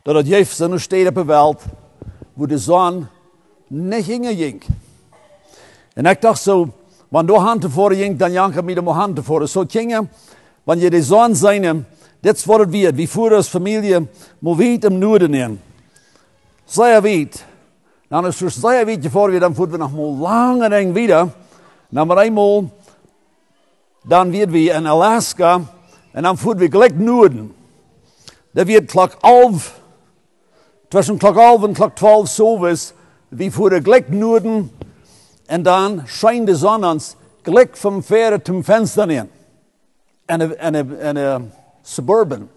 dat het heeft zo'n stad op de wereld, wo de zon niet hinging. En ik dacht zo, wanneer du hand tevoren ging, dan jank ik met de hand tevoren. Zo gingen, wanneer je de zon zijn, dit is wat het wordt. Wie voeren als familie, maar weet im Noorden in. Sehr weit. Dan is het sehr weit gefahren, dan voeren we nog maar lange ring wieder. Dan maar eenmaal, dan weer we in Alaska, en dan voeren we gelijk Noorden. Dat wordt klok 11, tussen klok 11 en klok 12 zovis, we voeren gelijk Noorden, en dan schijnt de zon ons gelijk van verre zum Fenster in. En suburban.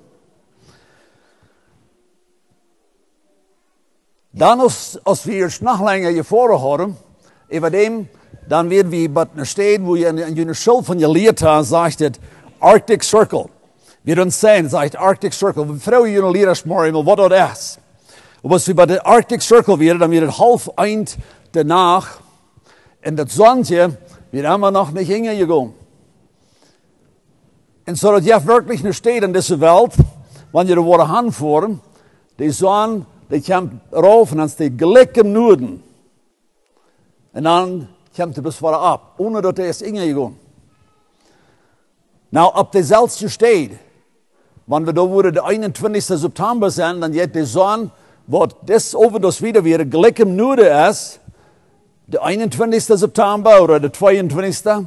Dan als we hier nog langer gefahren hadden, über dem, dan werden we bij een stad, wo je in je schuld van je leert hebt, zegt het Arctic Circle. Wir uns sehen, sagt Arctic Circle. Wir fragen je leerders morgen, wat dat is. Und als wir bei der Arctic Circle werden, dann wird es halb eind danach, en dat zonnetje wird immer noch nicht hingegangen. Und so, dass je wirklich eine Stadt in dieser Welt, wenn je da worden anfahren, die Sonne, die kommt rauf und dann ist die gleich im Norden. Und dann kommt die bis wieder ab, ohne dass die ist hingegangen. Nou, op dezelfde Stadt, wenn wir da wurde der 21. September sind, dann wird die Sonne, wat das over das wieder weer gelijk im Norden ist, der 21. September oder der 22.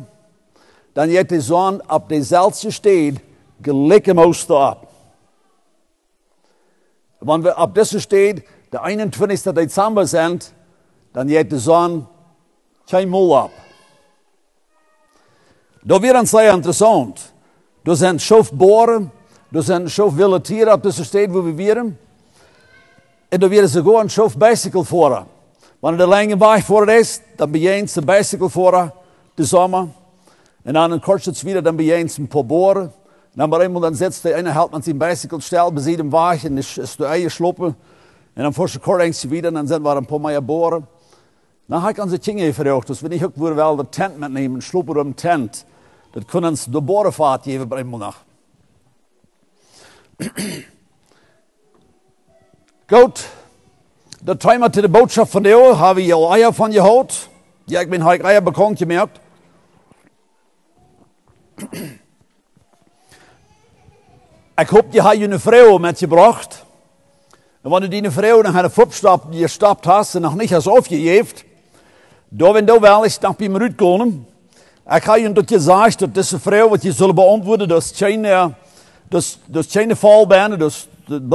Dann wird die Sonne op dezelfde Stadt gelijk im Osten ab. Wenn wir op dieser Stadt der 21. Dezember sind, dann wird die Sonne kein Mal ab. Da wird es sehr interessant. Da sind Schafbohren, da sind Schafwilde Tiere op dieser Stadt, wo wir wären. Und da werden sogar ein Schaf-Bicycle fahren. Wenn der lange Weg vor ist, dann beginnt der Bicycle fahren, den Sommer. Und dann in kurzer Zeit wieder, dann beginnt ein paar Bohren. Dann bei einmal, dann setzt der eine, hält man sich im Bicycle still, besieht im Weg, und ist der Eier schluppen. Und dann fährst du kurz wieder, und dann sind wir ein paar mehr Bohren. Dann habe ich an die Dinge verrückt, dass wenn ich würde wel der Tent mitnehmen, schluppen im Tent. Das können uns die Bohrenfahrt geben bei einmal nach. Gut, dat timer til de boodschap van de år har vi jo eier van je hout. Ja, ik ben har eier bekommen gemerkt. Ik hoop, je hebt je een vrouw metgebracht. En wanneer die vrouw nach einer Fupstap gestappt hast und noch nicht hast aufgegeven, da wenn du wel eens nach bei mir uitkomen. Ik heb je dat gezegd, dat deze vrouw wat je zullen beantwoorden, dat is geen val bijna, dat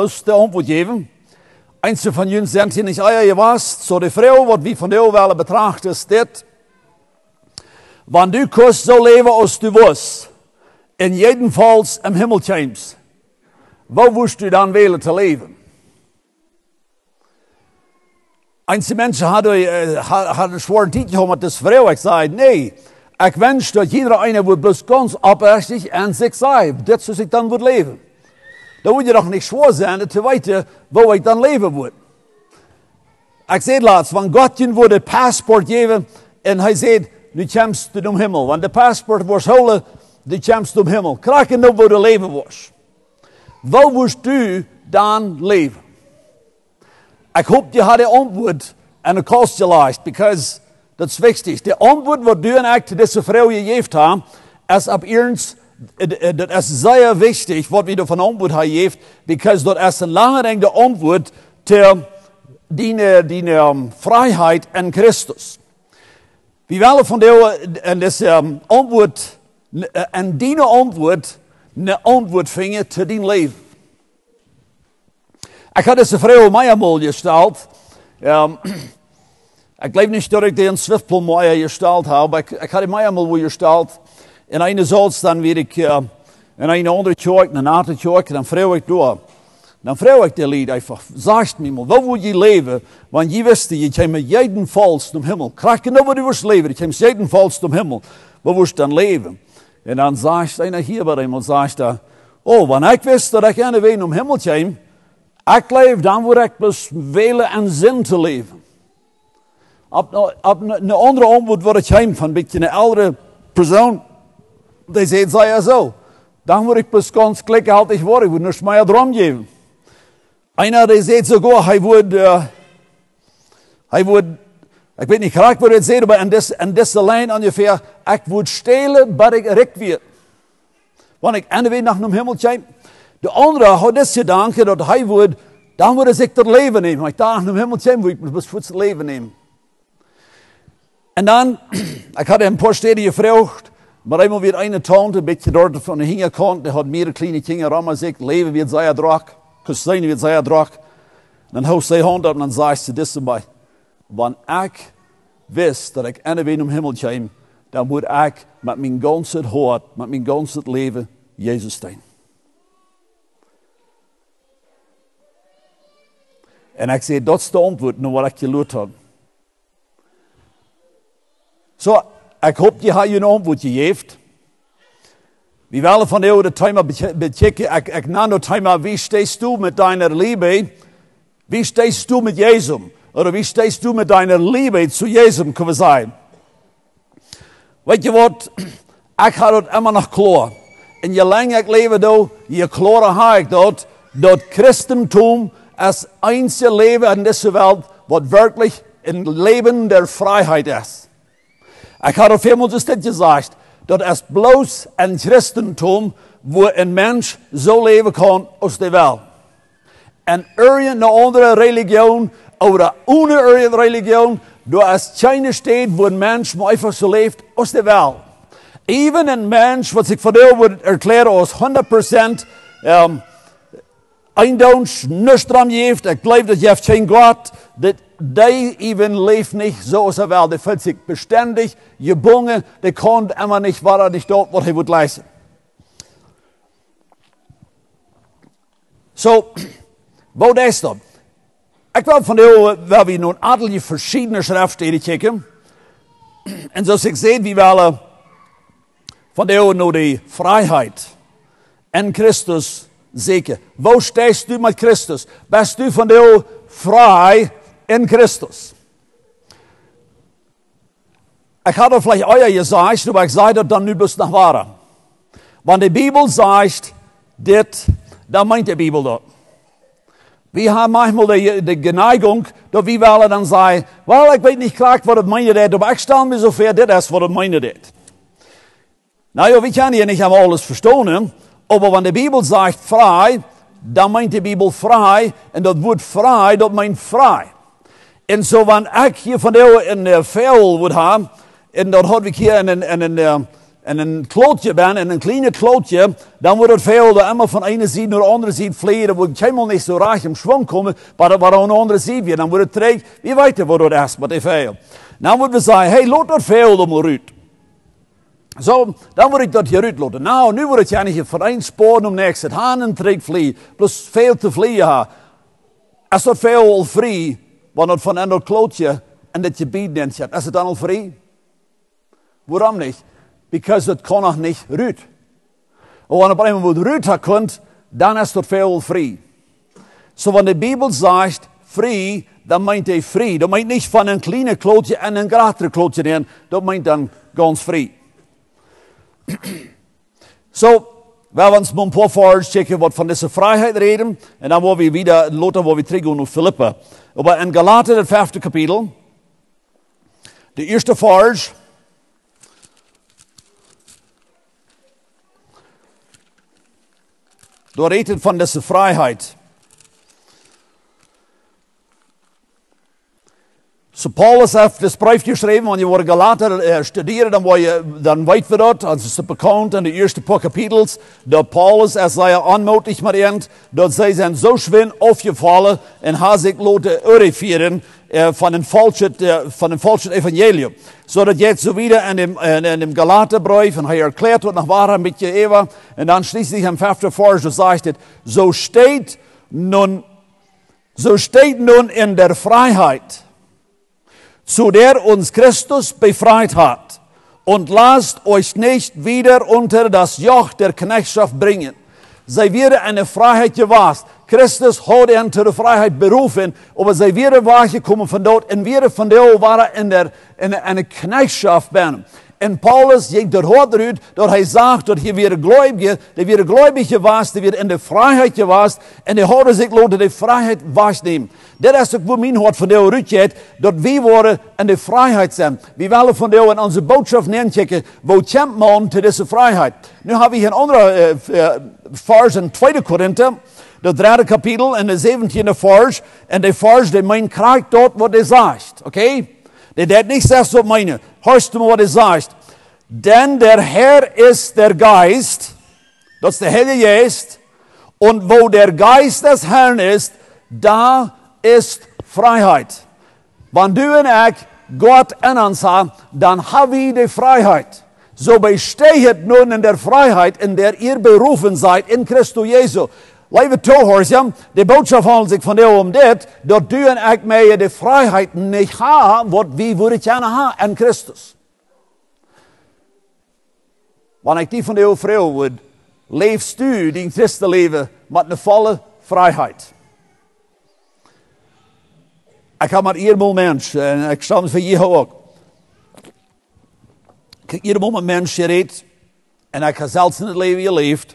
is de antwoord geven. Einzelne von jullie sind hier nicht eier gewasst, so die Frau, was wir von dir wollen betrachten, ist das, wenn du kannst so leben, als du willst, in jedenfalls im Himmel kommst, wo wirst du dann wählen zu leben? Einzelne Menschen haben einen schweren Titel mit das Frau, ich sage, nee, ich wünsche, dass jeder eine wird bloß ganz aufrichtig an sich sein, das, was ich dann wird leben. Da würde je doch nicht schwer sein, zu weten, wo ich dann leben würde. Ich sehe laatst, wenn Gott je würde Passport geben, und er sagt, du kommst zum Himmel. Wenn der Passport was holen, du kommst zum Himmel. Krijg je nog wo du leben wirst. Wo wirst du dann leben? Ich hoffe, je hat die Antwort an der Kost geleicht, because das ist wichtig. Die Antwort, was du und ich zu dieser Frau gegeben haben, ist ab ihrens. Das ist sehr wichtig, was wir von Antwort haben, because das ist eine lange Antwort zu deiner Freiheit in Christus. Wir wollen von dir Antwort, an deiner Antwort, eine Antwort finden zu deinem Leben. Ich habe diese Frau mir einmal gestellt. Ich glaube nicht, dass ich den Swiftplan mir gestellt habe, aber ich habe mir einmal gestellt. In eine Salz, dann werde ich in eine andere Kirche, eine andere Kirche, dann frage ich durch. Dann frage ich die Lied einfach, sagt mir mal, wo will je leben, wenn je wüsste, je käme jedenfalls zum Himmel. Krijg je nou, wo du wirst leben, je käme jedenfalls zum Himmel. Wo wirst du dann leben? Und dann sagt einer hier bei ihm und sagt er, oh, wenn ich wüsste, dass ich eine Weg zum Himmel käme, ich lebe, dann würde ich bloß wählen, einen Sinn zu leben. Ab eine andere Antwort würde ich heim von ein bisschen eine ältere Person. Die sagt, sei ja so. Dann würde ich bloß ganz gleichhaltig worden. Ich würde nicht mehr drum geben. Einer, der sagt sogar, hij wordt, ik weet niet graag wat het zegt, maar in deze lijn ongeveer, ik moet stelen, maar ik rijk weer. Want ik ende weer naar een hemel zijn. De andere had dit gedanke, dat hij wordt, dan wordt hij zich het leven nemen. Maar ik daar naar een hemel zijn, moet ik het leven nemen. En dan, ik had een paar steden gevraagd, maar eenmaal weer een tante, een beetje door van de hinterkant, die had meerdere kleine kinderen aan zich, leven wird zij drak, kusijn wird zij drak. Dan houdt zij hand op en dan zei ze dit erbij. Wanneer ik wist dat ik ene weer naar de hemel kwam, dan moet ik met mijn ganse hart, met mijn ganse leven, Jezus zijn. En ik zei, dat is de antwoord naar wat ik geleerd heb. Zo, ik hoop je hebt je een antwoord gegeven. We willen van jou de thema bechecken. Ik nam het thema, wie stehst du met deiner Liebe? Wie stehst du met Jezus? Oder wie stehst du met deiner Liebe zu Jezus, kunnen we zeggen. Weet je wat? Ik had het immer nog klaar. En je langer ik leef doe, je klarer heb ik dat Christentum als einzige leven in deze wereld, wat werkelijk een leven der vrijheid is. Ik had al veelmaals dit gezegd, dat es bloos een Christentum, waar een mens zo leven kan als hij wil. En een andere religion, of ohne religion, door is geen staat waar een mens maar einfach zo leeft als hij wil. Even een mens, wat ik van jou wil erklären als 100% eindeutig niets dran heeft, ik geloof dat je heeft geen God, dat die even leeft niet zoals hij wil. Die voelt zich beständig gebonden, die kan immer niet waar niet dort, wat hij moet leisten. Zo, wat is dat? Ik wil van jou, waar we nu een aantal verschillende schriftsteden kijken. En zoals ik zei, we willen van jou nu de vrijheid in Christus zeker. Waar stehst du met Christus? Bist du van jou vrij in Christus? Ik had het vielleicht euer gezegd, maar ik zei dat dan nu best nog waar. Want de Bibel zegt dit, dan meint de Bibel dat. We hebben manchmal de geneigung, dat we willen dan zeggen, wel, ik weet niet graag wat het meint dat, maar ik stel me zover, dit is wat het meint dat. Nou ja, we kunnen hier niet helemaal alles verstaan, maar wanneer de Bibel zegt vrij, dan meint de Bibel vrij, en dat woord vrij, dat meint vrij. En zo, wanneer ik hier van jou een vel wil hebben, en dat had ik hier in een klootje ben, in een kleine klootje, dan wordt het vel er immer van ene zijde naar de andere zijde vliegen, dan wordt het helemaal niet zo raar in schwung komen, maar dat waar aan de andere zijde weer, dan wordt het treeg, wie weet wat dat is, met die vel. Dan moeten we zeggen, hey, laat dat vel er maar uit. Zo, dan word ik dat hier uitlaten. Nou, nu wordt het ja niet van één spoor om niks. Het haan en treeg vliegen, plus veel te vliegen. Is dat veel al vrij, want het van een ander klootje en dat je bieden neemt, is het dan al vrij? Waarom niet? Because het kan nog niet ruit. En wanneer op eenmaal wat ruit kunt, dan is dat veel vrij. Zo, wanneer de Bibel zegt vrij, dan meint hij vrij. Dat meint niet van een kleine klootje en een grotere klootje in. Dat meint dan ganz vrij. Zo, we gaan ons een paar versen checken wat van deze vrijheid reden. En dan worden we weer, later worden we teruggaan naar Filippa. Maar in Galaten, het 5e kapitel, de eerste vers. Door reden van deze vrijheid. So Paulus heeft dit brief geschreven, wanneer je wordt Galater studeren, dan weet we dat, als het is bekend in de eerste paar kapitels, dat Paulus, als hij aanmoedigt met hen, dat zij zijn zo schwin afgevallen en hij zich laten irriteren van een falsche evangelium. Zodat jetzt so wieder in dem Galaterbrief, en hij erklärt wat nog waar een beetje even, en dan schließlich im 5. Vers, dat zegt het, so steht nun in der Freiheit, zu der uns Christus befreit hat. Und lasst euch nicht wieder unter das Joch der Knechtschaft bringen. Zij werden eine Freiheit gewast. Christus hat ihn zu der Freiheit berufen, aber zij werden weggekommen von dort und wir von dort waren in eine Knechtschaft ben. En Paulus ging dort hart uit, dat hij zegt dat je weer gläubig gewas, die weer in de vrijheid gewas, en die houden zich laten de vrijheid waarnemen. Dat is ook wat mijn hart van jou uitgaat, dat wij worden in de vrijheid zijn. We willen van jou in onze boodschap neerkijken, wo kämpft man te deze vrijheid. Nu hebben we een andere vers in 2 Korinther, dat 3 kapitel en de 17e vers, en de vers die mijn krijgt dort wat hij zegt, oké? Die dat niet zegt wat meine. Hörst du mal, was er sagt? Denn der Herr ist der Geist, das ist der Heilige Geist, und wo der Geist des Herrn ist, da ist Freiheit. Wenn du und ich Gott in uns haben, dann haben wir die Freiheit. So besteht nun in der Freiheit, in der ihr berufen seid, in Christus Jesu. Lieve toehoorders, de boodschap handelt zich van jou om dit, dat du en ik mee de vrijheid niet hebben, wat we willen gerne hebben in Christus. Wanneer ik die van jou vrouw wil, leefst du die Christenleven met een volle vrijheid. Ik heb met ieder mens, en ik stel voor jou ook. Ik heb ieder met mensen gereed, en ik heb zelfs in het leven geleefd,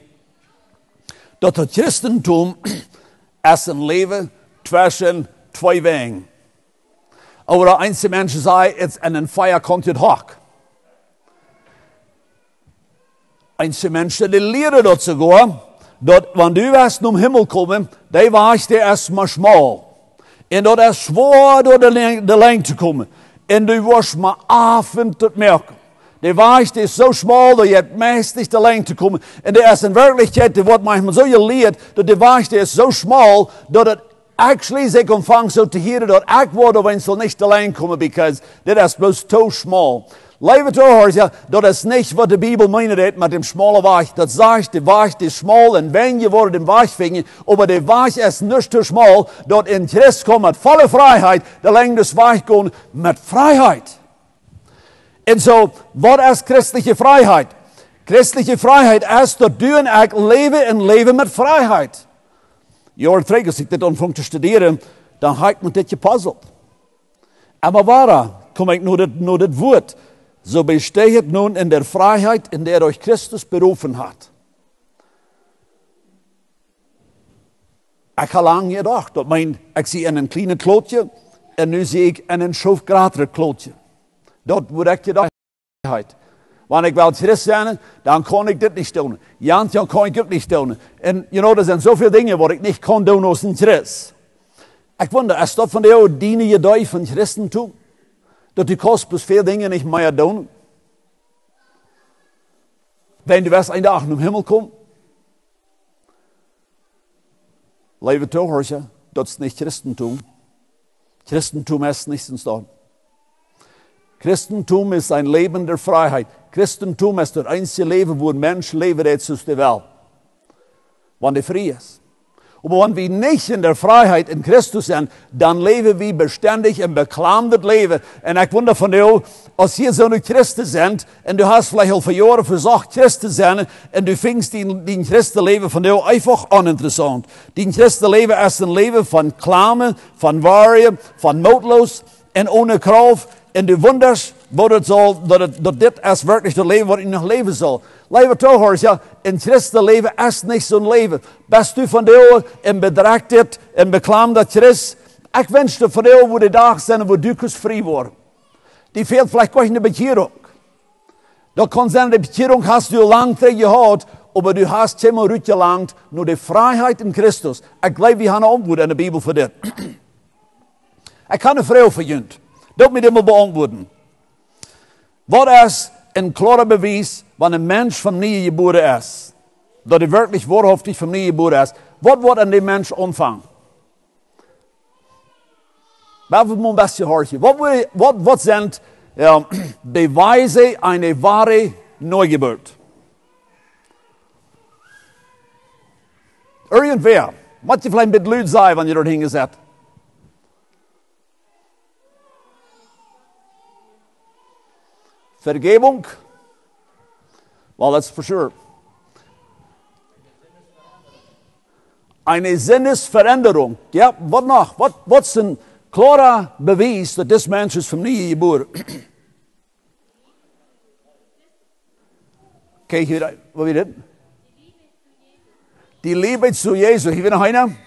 dat het christentum is een leven tussen twee wegen. Over de einste mensen zei, het in een feier komt het hak. Einste mensen die leren dat sogar, dat wanneer du erst naar Himmel komen, die was die erstmal schmal. En dat is zwaar door de lengte komen. En du was maar avond te merken. De Weg ist so schmal, dat je het meest niet de lengte komt. En er is in werkelijkheid, die wordt manchmal zo geleerd, dat de Weg is zo schmal, dat het actually zich ontvangt zo te horen, dat ik word of zal niet de lengte komen, because dit is bloos te schmal. Lieve toehoorders, ja, dat is niet wat de Bibel meint met dem schmale Weg. Dat zegt, de Weg is schmal en wenn je wordt den Weg vinden, aber de Weg is niet te schmal, dat in Christus komt met volle vrijheid, de lengte des Weg komt met vrijheid. En zo, wat is christelijke vrijheid? Christelijke vrijheid is dat du en ik leven met vrijheid. Jaren terug, als ik dit aanvang te studeren, dan ga ik met dit gepuzzeld. En waarom kom ik naar dit woord? Zo besteed het nun in der vrijheid, in der euch Christus berufen hat. Ik heb lang gedacht, dat ik zie in een kleine klootje, en nu zie ik in een schofgratere klootje. Dat wordt ik gedacht. Wanneer ik wel Christus zijn, dan kan ik dit niet doen. Ja, dan kan ik het niet doen. En er zijn zoveel dingen wat ik niet kan doen als een Christ. Ik wonder, is dat van de oude dienen je daar van Christen toe? Dat u kost plus veel dingen niet meer doen? Wenn du wirst een dag naar de hemel komt? Lieve toehoorders, dat is niet Christentum. Christentum is niet in staat. Christentum ist ein Leben der Freiheit. Christentum ist das einzige Leben, wo ein Mensch lebt, das ist die Welt. Wann er frei ist. Aber wenn wir nicht in der Freiheit in Christus sind, dann leben wir beständig im beklammet Leben. Und ich wundere von dir, als hier so eine Christen sind, und du hast vielleicht al für Jahre versucht, Christen zu sein, und du findest die Christenleben von dir einfach uninteressant. Die Christenleben ist ein Leben von Klamen, von Wahrheit, von Mutlos und ohne Kraft. En du wunders wat het zal, dat dit is werkelijk het leven wat ik nog leven zal. Lieve toehoorders, ja, in Christus leven is niet zo'n leven. Best u van jou en bedraagt dit en beklaam dat Christus. Ik wens je van jou wo de dag zijn wo du kunt vrij worden. Die fehlt vielleicht gleich eine Bekehrung. Dat kan zijn, de Bekehrung hast du lang gehad, aber du hast immer uitgelangt nur die Freiheit in Christus. Ik geloof, we gaan een antwoord in de Bibel voor dit. Ik kan een vrouw voor je. Dat moet je me beantwoorden. Wat is een klare bewijs wanneer een mens van nieuw geboren is? Dat hij werkelijk waarhaftig van nieuw geboren is. Wat wordt aan die mens ontvangen? Laten we het een beetje horen. Wat zijn bewijzen einer wahre Neugeburt? Irgendwer. Wat je vielleicht met luid zei wanneer je dorthin gezet. Vergebung? Well, that's for sure. Eine Sinnesveränderung. Ja, wat nog? Wat is een klare bewijs dat dit mens is van nieuw geboren? Kijk hier, wat weer dit? Die Liebe zu Jezus. Hier weer nog een.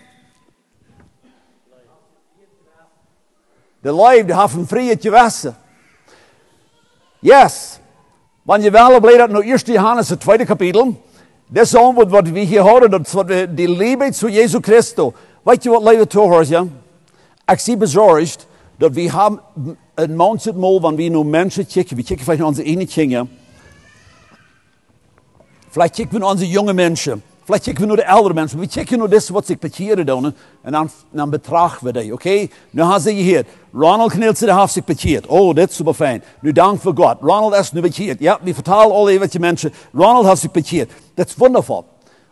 De Leib, die heeft een vrije gewässer. Yes. Wanneer je wel opleidt naar 1 Johannes, het tweede kapitel. Dat is wat we hier horen, dat is wat we, die Liebe zu Jezus Christus. Weet je wat leven toehoort, ja? Ik zie bezorgd dat we hebben een maandje wanneer we naar mensen kijken. We kijken vielleicht naar onze ene kinderen. Vielleicht kijken we naar onze jonge mensen. Vielleicht kijken we naar de oudere mensen. We kijken naar dit wat zich bekeren doen. En dan betrachten we die, oké? Nu gaan ze hier. Ronald Knilsen heeft zich bekeerd. Oh, dat is super fijn. Nu dank voor God. Ronald is nu bekeerd. Ja, we vertalen alle wat je mensen. Ronald heeft zich bekeerd. Dat is wonderful.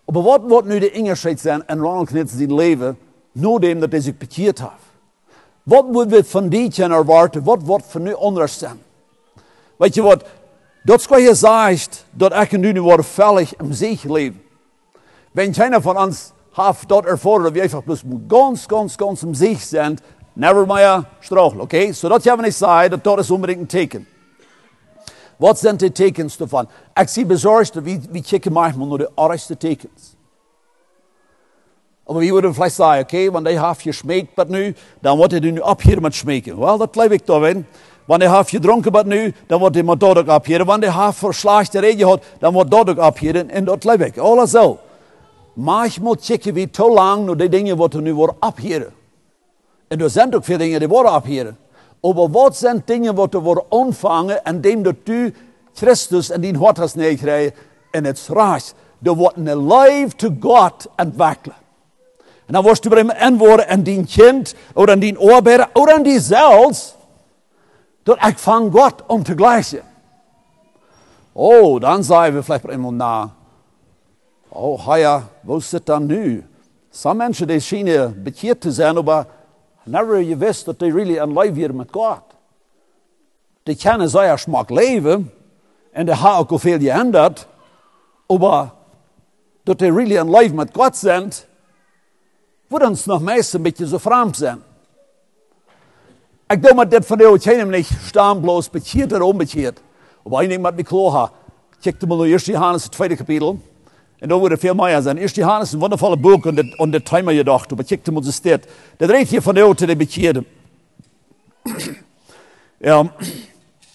Maar wat wordt nu de onderscheid zijn in Ronald Knilsen zijn leven, nadat hij zich bekeerd heeft? Wat moeten we van die kunnen erwarten? Wat wordt van nu anders zijn? Weet je wat? Dat is wat je zegt, dat ik en nu worden veilig in zich leven. Wenn keiner von uns hat dort erfahren, dass wir einfach bloß ganz im Sich sind, never mehr straucheln, okay? So das haben wir nicht sagen, das ist unbedingt ein Teken. Was sind die Tekens davon? Ich sehe besorgt, dass wir kicken manchmal nur die argsten Tekens. Aber wir würden vielleicht sagen, okay, wenn der hat geschmeckt wird nu, dann wird er nu abhören mit schmecken. Well, das glaube ich da, wenn. Wenn der hat gedrunken wird nu, dann wird er mit dort auch abhören. Wenn der hat verschlechte Rede hat, dann wird dort auch abhören. Und das glaube ich. Alles so. Manchmal kijken we te lang naar die dingen wat er nu worden abheren. En er zijn ook veel dingen die worden abheren. Maar wat zijn dingen wat er worden ontvangen en dem dat u Christus en die hart has neerkrijgen in het reich. Er wordt een leven te God ontwikkelen. En dan wordt u bij hem antwoorden en die kind, of aan die arbeider, of aan die zelfs, dat ik van God om te gleichen. Oh, dan zeggen we vielleicht iemand na. Oh, ja, wo zit dan nu? Some mensen die schijnen bekeerd te zijn, maar never je wist dat die really een leven hier met God. Die kennen zeer smak leven en die hebben ook al veel geändert, maar dat die really een leven met God zijn, wordt ons nog meest een beetje zo vreemd zijn. Ik denk dat dit van jou keinem niet staan bloos bekeerd en onbekeerd. Maar één ding met me klaar. Kijk maar naar 1 Johannes, het tweede kapitel. En daar wordt veel meer zijn. 1 Johannes is een wondervolle boek en dat timer gedacht. Maar kijk maar, het staat. Dat redt hier van jou te de bekeerden. Ja.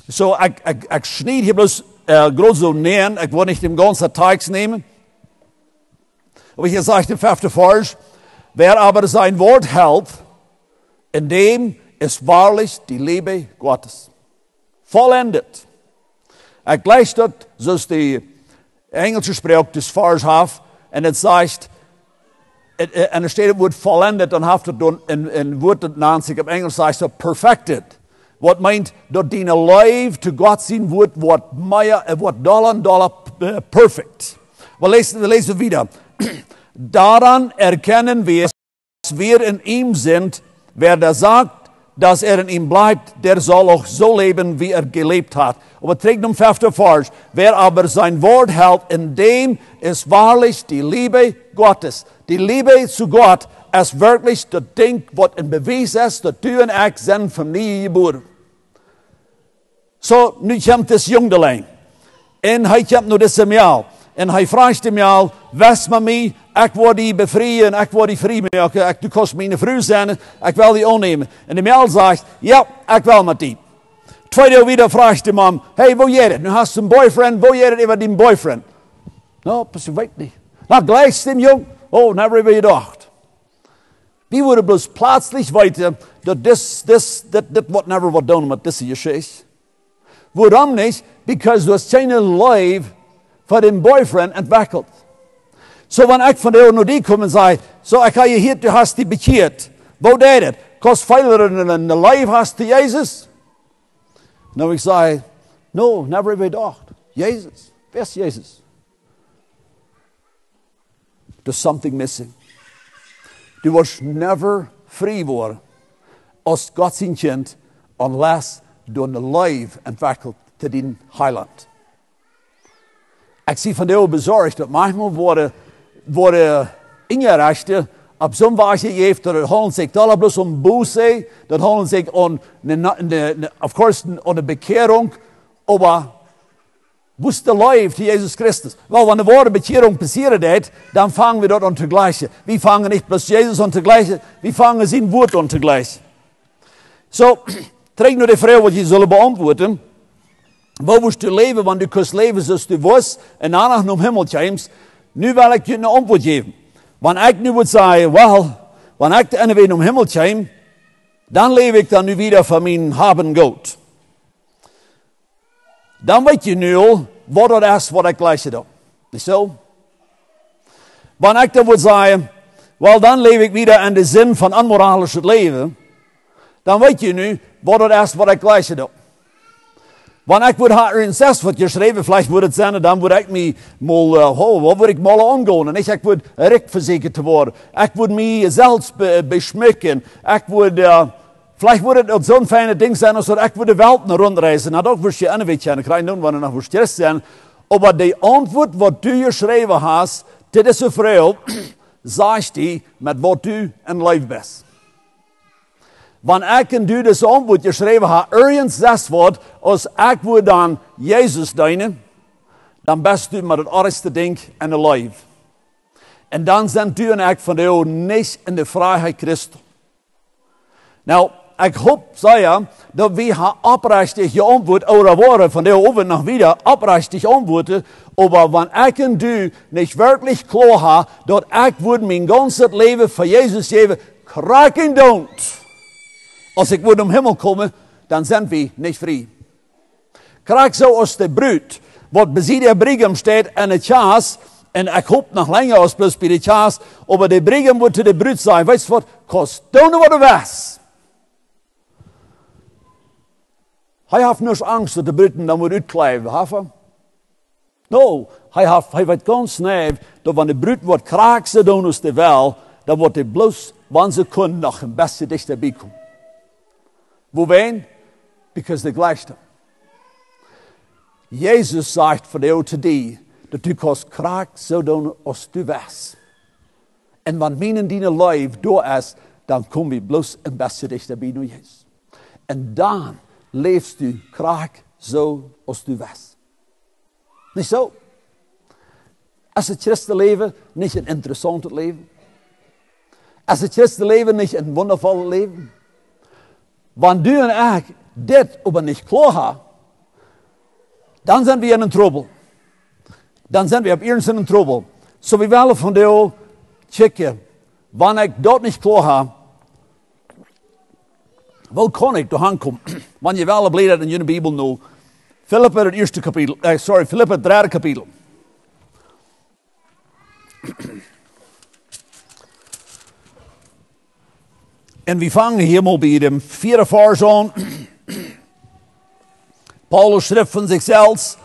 So, ik schneid hier bloos groot zo neer. Ik wil niet den ganzen Text nemen. Aber hier sagt im 5. Vers, wer aber sein Wort hält, in dem ist wahrlich die Liebe Gottes. Vollendet. Gleich dort, so ist die engelsche Sprache des Vers hat, und es sagt, en er steht het woord vollendet, dan heeft het dan een woord dat naast zich op Engels zegt, perfected. Wat meint dat die leven te God zien wordt meer, wordt dollar perfect. We lezen wieder. Daran erkennen wir, dass wir in ihm sind. Wer da sagt, dass in ihm bleibt, der soll auch so leben, wie gelebt hat. Aber trägt um 5. Vers. Wer aber sein Wort hält, in dem ist wahrlich die Liebe Gottes. Die Liebe zu Gott ist wirklich das Ding, was ein Beweis ist, dass du und ich sind von nie geboren. So, nu komt das Jongdelijn. En hij komt nu dit Samuel. En hij vraagt hem al, wees met mij, ik wil die bevrijden, ik wil die vrij maken, du kost mijn vrouw zijn, ik wil die aannemen. En de Samuel zegt, ja, ik wil met die. Tweede wieder vraagt de man, hey, wo jij het? Nu hast du een boyfriend, wo jij het over die boyfriend? Nou, pas ik weet niet. Nou, gleich dem jong, oh, never even gedacht. Wie worden bloß plötzlich weten, dat dit wordt never wat doen met deze geschichte. Waarom niet? Because du hast keine Liebe für den Boyfriend entwickelt. So, wenn ich von der die komme und sage, so, ich habe hier, du hast die bekehrt. Wo deed het? Kost veel een Liebe hast du Jesus? Nou, ich sage, no, never even gedacht. Jesus. Wer ist Jesus? There's something missing. Du wirst never free worden als Gott sein Kind, unless du een Liebe entwickelt te den Heiland. Ik zie van jou bezorgd dat manchmal worden ingerechten op zo'n wijze geeft dat het holen zich dat bloß boze, dat holen zich of course, on de bekering, maar Wusste leeft Jesus Christus. Wel, wanneer de ware bekering passieren deed, dan fangen we dat aan te gleichen. We fangen niet bloß Jesus aan te gleichen, we fangen zijn woord aan te gleichen. Zo, trek nu de vraag wat je zullen beantwoorden. Waar moest je leven, want je kunt leven zoals je was en daarna naar hemel komt. Nu wil ik je een antwoord geven. Wanneer ik nu moet zeggen, wel, wanneer ik de ene weer naar hemel kom, dan leef ik dan nu weer van mijn haben goed. Dan weet je nu al wat dat is wat ik gleich doe. Niet zo? Wanneer ik dan moet zeggen, wel dan leef ik weer in de zin van onmoralisch leven. Dan weet je nu wat dat is wat ik gleich doe. Wanneer ik moet haar in 6 wat geschreven, vielleicht moet het zijn, dan moet ik me mal, wat wil ik mal aangaan. En ik moet rechtverzekerd worden. Ik moet me zelfs beschmucken. Ik moet, vielleicht moet het zo'n fijne ding zijn, als ik moet de wereld rondreizen. Nou, dat wist je een beetje, en ik ga niet doen, wanneer nog verstrest zijn. Maar de antwoord wat u geschreven hebt, dit is een vrouw, zegt die met wat u in leven bent. Wanneer ik en u dus antwoord geschreven heb, ergens zes wordt, als ik wil dan Jezus dienen, dan best u met het ergste ding in de leven. En dan zijn u en ik van jou niet in de vrijheid Christus. Nou, ik hoop, zei dat we haar oprechtig geantwoord over worden van jou over nog weer oprechtig antwoorden, aber wanneer ik en u niet werkelijk klaar heb, dat ik wil mijn ganze leven voor Jezus geven, kraken don't. Als ik moet om hemel komen, dan zijn we niet vrij. Krijg zo als de bruid, wat bij de brigam staat in het jas, en ik hoop nog langer als plus bij de jas, maar de brigam moet de bruid zijn, weet je wat, kost doen wat er was. Hij heeft niet angst dat de bruid dan moet uitkleven, heeft hij? No, hij weet ganz snel, dat wanneer de bruid wordt kraak ze doen als de wel, dan wordt hij bloos, wanneer ze kunnen nog een beetje dichterbij komen. Woeween? Because de gleichte. Jezus zegt voor jou today, dat u kost kraak zo doen als u was. En wanneer mijn die leven door is, dan kom je bloos een beetje dichterbij naar Jezus. En dan leefst u kraak zo als u was. Niet zo? Is het christenleven niet een interessant leven? Is het christenleven niet een wondervol leven? Wanneer u en ik dit aber niet klaar hebben, dan zijn we in een trouble. Dan zijn we op eerst in een trouble. Zo we willen van jou checken, wanneer ik dat niet klaar heb, wel kan ik doorheen komen. Want je wel blij dat in je Bijbel nu, Filippa het eerste kapitel, Filippa het derde kapitel. En we vangen hier bij de vierde vers aan. Paulus schrijft van zichzelf.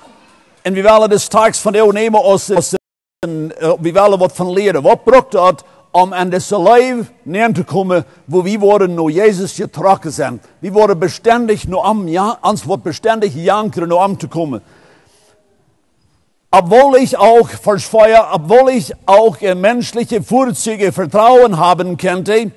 En we willen de tekst van jou nemen als we willen wat van leren. Wat brukt dat om in deze leven neer te komen, wo we worden naar Jezus getrokken zijn. We worden beständig ons wordt beständig jankeren om te komen. Obwohl ich auch obwohl ich auch in menschliche Vorzüge Vertrauen haben könnte,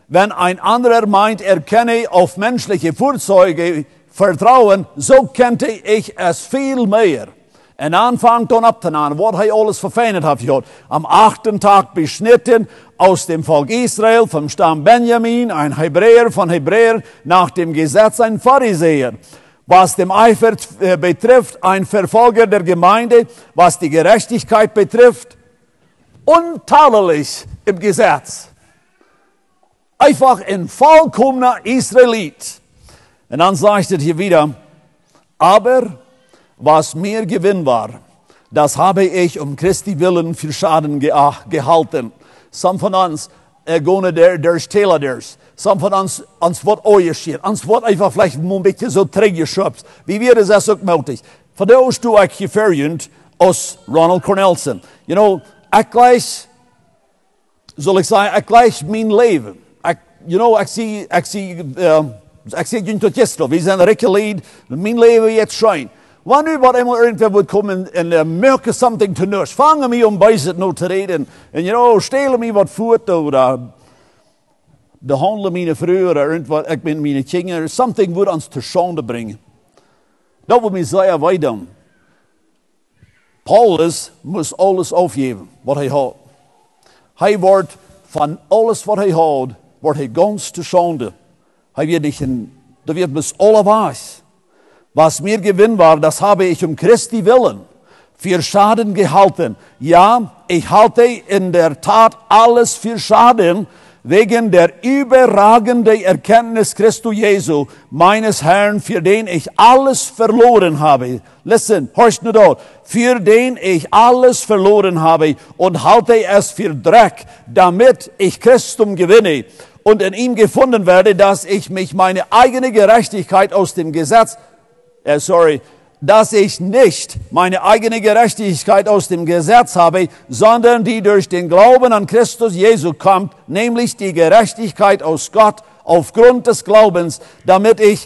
wenn ein anderer meint, kenne auf menschliche Vorzüge vertrauen, so könnte ich es viel mehr. En aanvangt dan op te nemen wat hij alles verfeinert heeft gehad. Am 8. Tag beschnitten aus dem Volk Israel, vom Stamm Benjamin, ein Hebräer von Hebräer, nach dem Gesetz ein Pharisäer. Was dem Eifer betrifft, ein Verfolger der Gemeinde, was die Gerechtigkeit betrifft, untadelig im Gesetz. Einfach ein vollkommener Israelit. Und dann sagt es hier wieder, aber was mir Gewinn war, das habe ich Christi willen für Schaden gehalten. Some von uns gehen der Stelle ders. Some von uns wird oorgescheerd. Uns wird einfach vielleicht ein bisschen so träggeschöpft. Wie wir das auch möglich. Von der aus du ich geferient aus Ronald Cornelsen. You know, ich gleich, soll ich sagen, ich gleich mein Leben. Ich sehe jungt tot gisteren. Wir sind recht mein Leben jetzt scheint. Wanneer wat eenmaal irgendwer wil komen en merken something te nus. Vangen me om bij zit nou te reden. En you know, stelen me wat voort. Of de handelen mijn vrouw. Of irgendwat, ik ben mijn kinderen. Something wil ons te schande brengen. Dat wil me zeggen, wij doen. Paulus muss alles aufgeben, was er hat. Hij wordt van alles wat hij houdt, wordt hij ganz te schande. Hij wird nicht da wird mis alle was. Was mir Gewinn war, das habe ich Christi willen für Schaden gehalten. Ja, ich halte in der Tat alles für Schaden, wegen der überragenden Erkenntnis Christus Jesu, meines Herrn, für den ich alles verloren habe. Listen, horcht nur dort. Für den ich alles verloren habe und halte es für Dreck, damit ich Christum gewinne und in ihm gefunden werde, dass ich mich meine eigene Gerechtigkeit aus dem Gesetz, dass ich nicht meine eigene Gerechtigkeit aus dem Gesetz habe, sondern die durch den Glauben an Christus Jesu kommt, nämlich die Gerechtigkeit aus Gott aufgrund des Glaubens, damit ich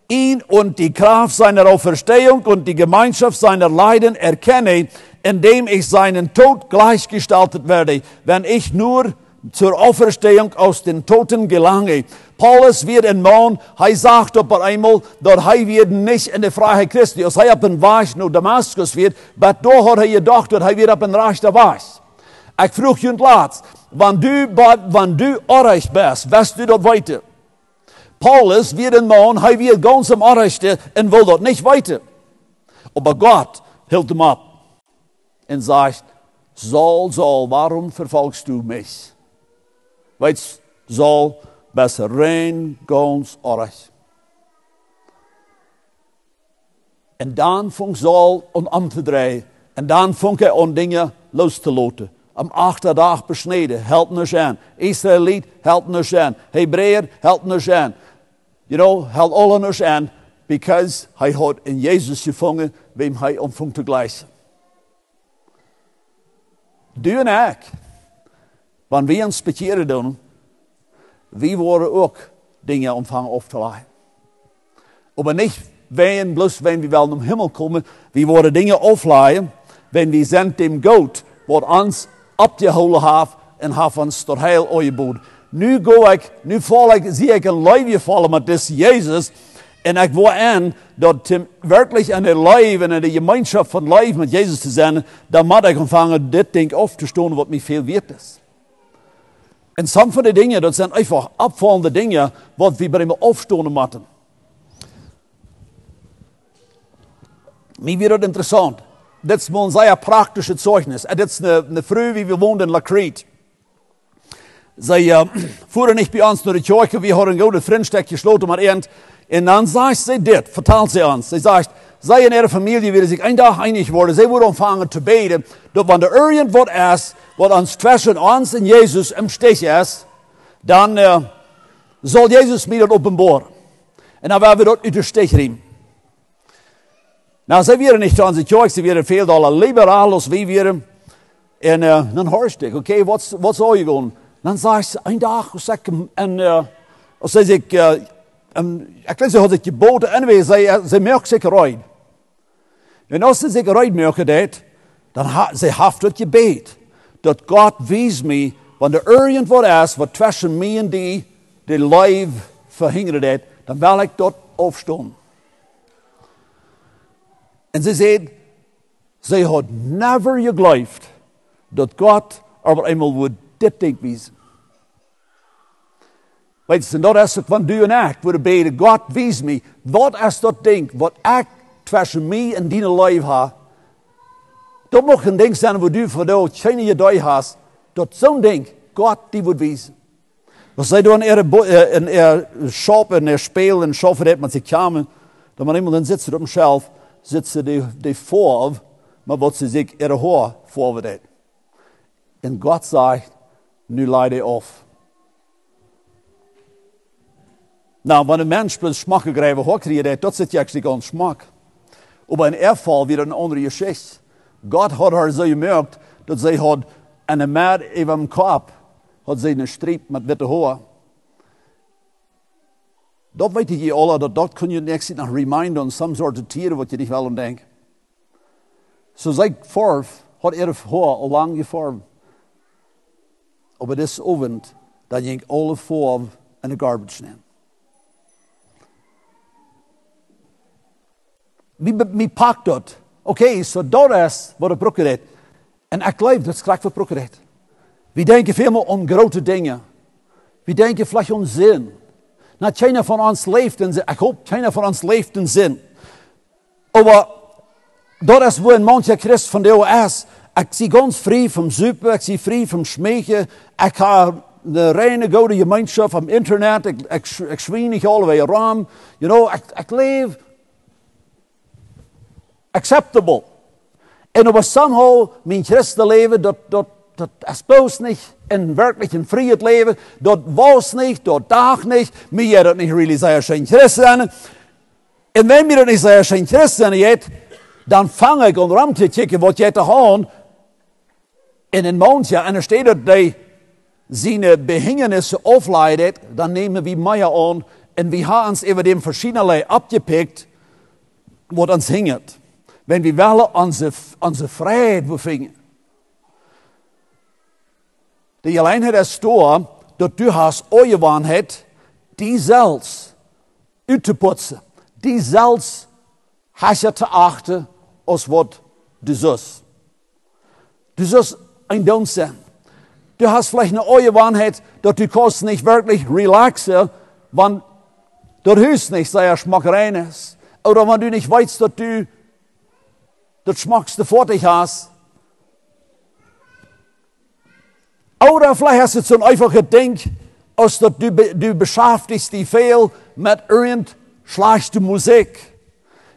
ihn und die Kraft seiner Auferstehung und die Gemeinschaft seiner Leiden erkenne, indem ich seinen Tod gleichgestaltet werde, wenn ich nur zur Auferstehung aus den Toten gelange. Paulus wird in Mann, er sagt aber einmal, dass er wird nicht in der Freiheit Christi, als er auf den Weg nach Damaskus wird, aber da hat er gedacht, dass er wird auf den Reich der Weg. Ich frage ihn laatst, wenn du erreicht bist, wirst du dort weiter. Paulus wird in Mann, er wird ganz am Erreichten und will dort nicht weiter. Aber Gott hält ihm ab und sagt, Saul, warum verfolgst du mich? Weißt du, Saul, besser rein, ganz erreicht. Und dann fing Saul an zu drehen. Und dann fing an Dinge loszulassen. Am 8. Tag besneden, hält nicht an. Israelit hält nicht an. Hebräer hält nicht an. You know, hält alle nicht an, because er hat in Jesus gefunden, wem er anfängt zu gleichen. Du und ich, wenn wir uns bekehren tun, wir wollen auch Dinge anfangen aufzuleiten. Aber nicht, bloß wenn wir wollen im Himmel kommen, wir wollen Dinge aufleihen, wenn wir sind dem Gott, was uns abgeholt hat und hat uns dort heil angeboten. Nu zie ik een leven vallen met deze Jezus. En ik wil aan dat wirklich in der Leven, in der Gemeinschaft von Leven mit Jesus zu sein, dan moet ik anfangen, dit ding auf te stonen, wat mij veel wert is. En sommige van die dingen, dat zijn einfach abfallende dingen, wat we bij hem aufstonen moeten. Mij wird het interessant. Dit is een zeer praktische Zeugnis. Dit is een vrouw, wie we woonden in La Crete. Sie fuhren nicht bei uns durch die Kirche, wir haben ein gutes Freundschaft geschlossen mit ihnen. Und dann sagt sie das, vertelt sie uns. Sie sagt, sie in ihrer Familie werden sich einen Tag einig worden. Sie würden anfangen zu beten, dass wenn da irgendwas ist, was uns zwischen uns und Jesus im Stich ist, dann soll Jesus mir das offenbaren. Und dann werden wir dort in den Stich rein. Na, sie werden nicht an die Kirche, sie werden viel liberal als wir werden. Und dann hörst du, okay, was soll ich tun? Dan zei ze, een dag, ik weet ze had ik geboten, en ze merkt zich eruit. En als ze zich eruit merkt, dan ze heeft het gebed. Dat God wijst mij, wanneer er irgendwas is, wat tussen mij en die lijf verhindert heeft, dan wil ik dat opstaan. En ze zei, ze had never geloofd, dat God aber eenmaal would dit ding wijzen. Weet je, dat is ook van du en ik, waar beden, God wijs me, wat is dat ding, wat ik tussen mij en die lijf heb. Dat mag een ding zijn, waar du voor jou geen idee hebt, dat zo'n ding, God die wordt wijzen. Als zij dan in shop, in spelen, en schaffen heeft met zich kamer, dan maar iemand dan zit ze op een shelf, zit ze die voor, maar wat ze zich ihre haar voorbereidt. En God zegt, nu leid je af. Nou, wenn ein Mensch bloß Schmack gegriffen hat, das ist ja ganz Schmack. Aber in Fall wieder eine andere Geschichte. Gott hat her so gemerkt, dass sie hat eine Mäd über dem Kopf, hat sie einen Striep mit witte Haar. Das weiß ich alle, dass dort können ihr nächstes noch reminden an some sort of Tiere, was ihr nicht wollen denken. So sie Farbe hat ihre Haar lang geformt. Aber das Abend, da ging alle Farbe in die Garbage nehmen. Wie packt das Oké, so dat is wat ik broeken deed. En ik geloof dat het wat broeken deed. We denken veel meer aan grote dingen. We denken vielleicht aan zin. Nou, keiner van ons leeft in zin. Ik hoop, keiner van ons leeft in zin. Maar dat is waar een manche Christ van de is. Ik zie ganz vrij van zuipen, ik zie vrij van schmeken. Ik ga de reine goede gemeenschap op internet. Ik schwien niet allebei ram. You know, ik leef acceptable. En op somehow mijn christenleven, dat is bloß niet in wirklich een vrije leven. Dat was niet, dat dag niet. Mir dat niet really sehr schön Christen. En wenn mir dat niet sehr schön Christen jet, dan vang ik om te kijken wat je te gaan. In een maandje, en er staat dat hij zijn behingenissen afleidt, dan nemen we meer aan. En we hebben ons over dem verschillende abgepickt, wat ons hingert. Wenn wir willen onze vrijheid bevinden. Die alleenheid is door, dat du hast ooit die zelfs uit te poetsen. Die zelfs has je te achten als wat du zus. Du zus ein Don sein. Du hast vielleicht eine Ooit dass du kannst nicht wirklich relaxen, wenn das Haus nicht sehr schmackerein ist. Oder wenn du nicht weißt, dass du das Schmackste vor dich hast. Oder vielleicht hast du so ein einfaches Ding, als dass du beschäftigst dich viel mit irgend schlechter Musik.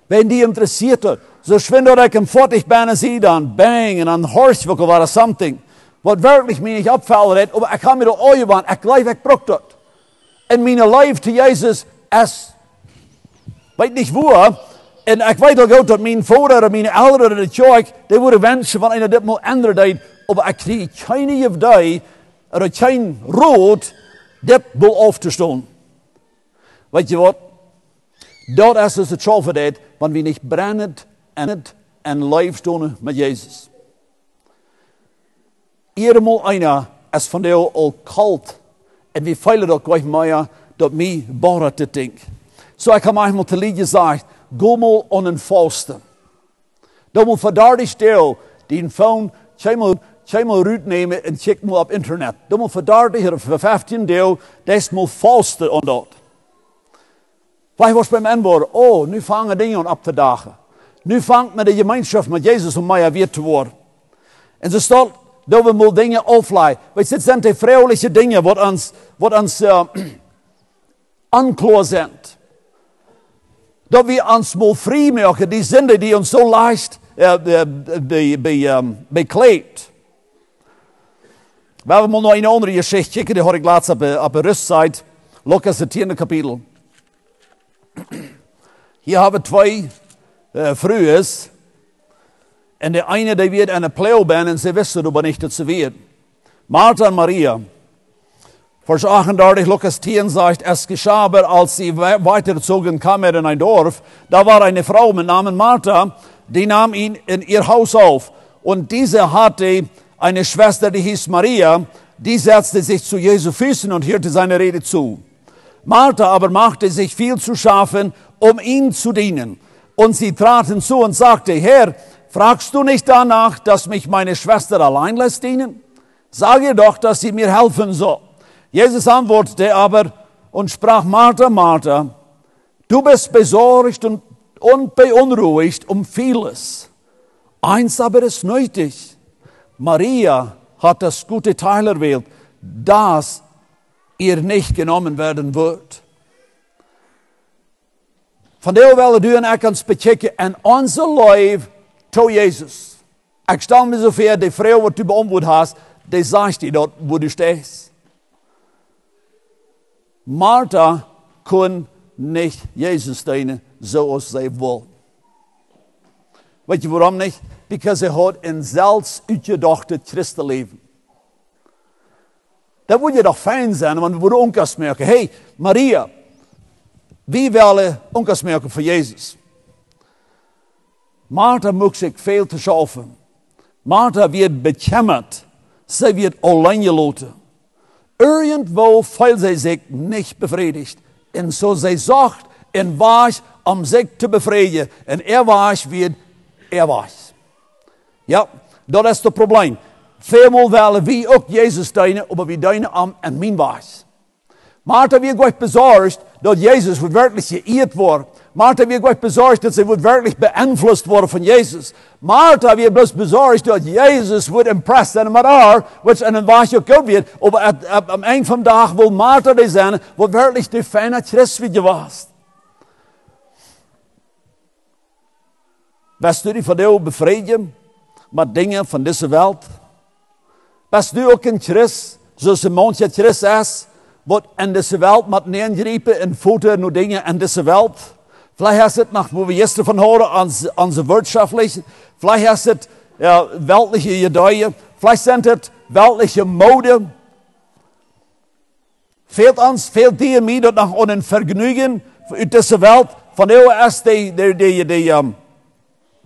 Wenn die interessiert hat, so schwindet ich im Fortig bin, sie dann bang und dann horch wirklich oder something. Was wirklich mir nicht abfällt, aber ich kann mir da auch ich glaube, ich brauche das. Und meine Life zu Jesus ist, weiß nicht wo, und ich weiß auch gut, dass mein Vater oder meine Eltern oder die Kirche, die würden wünschen, wenn einer das mal ändert, aber ich kriege keine Idee oder kein Rot, das wohl aufzustehen. Weißt du was? Dat is het schuld dat, want we niet brandend en live doen met Jezus. Eenmaal einer is van jou al kalt en we feilen dat gleich meer dat mij barret dit ding. Zo ik heb manchmal te lied gezegd, go mal aan een vasten. Dan moet verdadig stil die phone, mal Ruut nemen en check mal op internet. Dan moet verdadig of voor 15 deel, des moet vasten aan dat. Vielleicht was beim Anbod, oh, nu fangen Dinge an ab te dagen. Nu fangt met de gemeenschap met Jezus om mij weer te worden. En zo staat dat we mal Dinge aufleiden. Weet je, dit zijn die vrouwelijke dingen wat ons anklar zijn. Dat we ons mal vrij maken, die zinden die ons zo leicht bekleedt. We hebben mal nog een andere geschichte kijken, die had ik laatst op de rustzeit. Lukas het 10e kapitel. Hier haben zwei Frühes. Und der eine, der wird eine Pleoben, und sie wissen aber nicht, dass sie wird. Martha und Maria. Vers 38, Lukas 10 sagt, es geschah aber, als sie weitergezogen kamen in ein Dorf, da war eine Frau mit Namen Martha, die nahm ihn in ihr Haus auf. Und diese hatte eine Schwester, die hieß Maria, die setzte sich zu Jesu Füßen und hörte seine Rede zu. Martha aber machte sich viel zu schaffen, um ihn zu dienen. Und sie traten zu und sagte, Herr, fragst du nicht danach, dass mich meine Schwester allein lässt dienen? Sag ihr doch, dass sie mir helfen soll. Jesus antwortete aber und sprach, Martha, Martha, du bist besorgt und beunruhigt um vieles. Eins aber ist nötig. Maria hat das gute Teil erwählt, das ihr nicht genommen werden wird. Van der willen du en ik ons bekijken en onze leven to Jezus. Ik stel me zover, die vrouw wat du beantwoord hast, die zegt dir dort, wo du stehst. Martha kon nicht Jesus dienen, zoals zij wil. Weet je waarom niet? Because hij had een zelfs uitgedachte Christenleven. Dat moet je toch fijn zijn, want we worden onkers merken. Hey, Maria, wie willen onkers merken voor Jezus? Martha moet zich veel te schaffen. Martha wird bekümmert. Sie wird allein gelassen. Irgendwo fühlt sie sich nicht befriedigt. Und so sie sagt, en was om zich te bevrijden. En was wird was. Ja, dat is het probleem. Veelmaal willen we ook Jezus dienen, maar we dienen hem en mijn was. Martha wird gleich besorgt, dass Jesus wird wirklich geirrt worden. Martha wird gleich besorgt, dass sie wird wirklich beeinflusst worden von Jesus. Martha wird bloß besorgt, dass Jesus wird impressed sein mit haar, was in ein Wahrheit auch gut wird. Aber am Ende vom Tag will Martha die sein, wo wirklich die feine Christ wie du warst. Bist du die von dir befriedigen mit Dingen von dieser Welt? Bist du auch ein Christ, zoals een manche Christ is, wat in deze Welt met neergrijpen en voeten en dingen in deze Welt? Vielleicht ist es nach, wo wir jetzt von hören, an wirtschaftlichen, vielleicht ist es ja, weltliche Ideen, vielleicht sind es weltliche Mode. Fehlt dir mir dat noch ein Vergnügen in dieser Welt, von der ist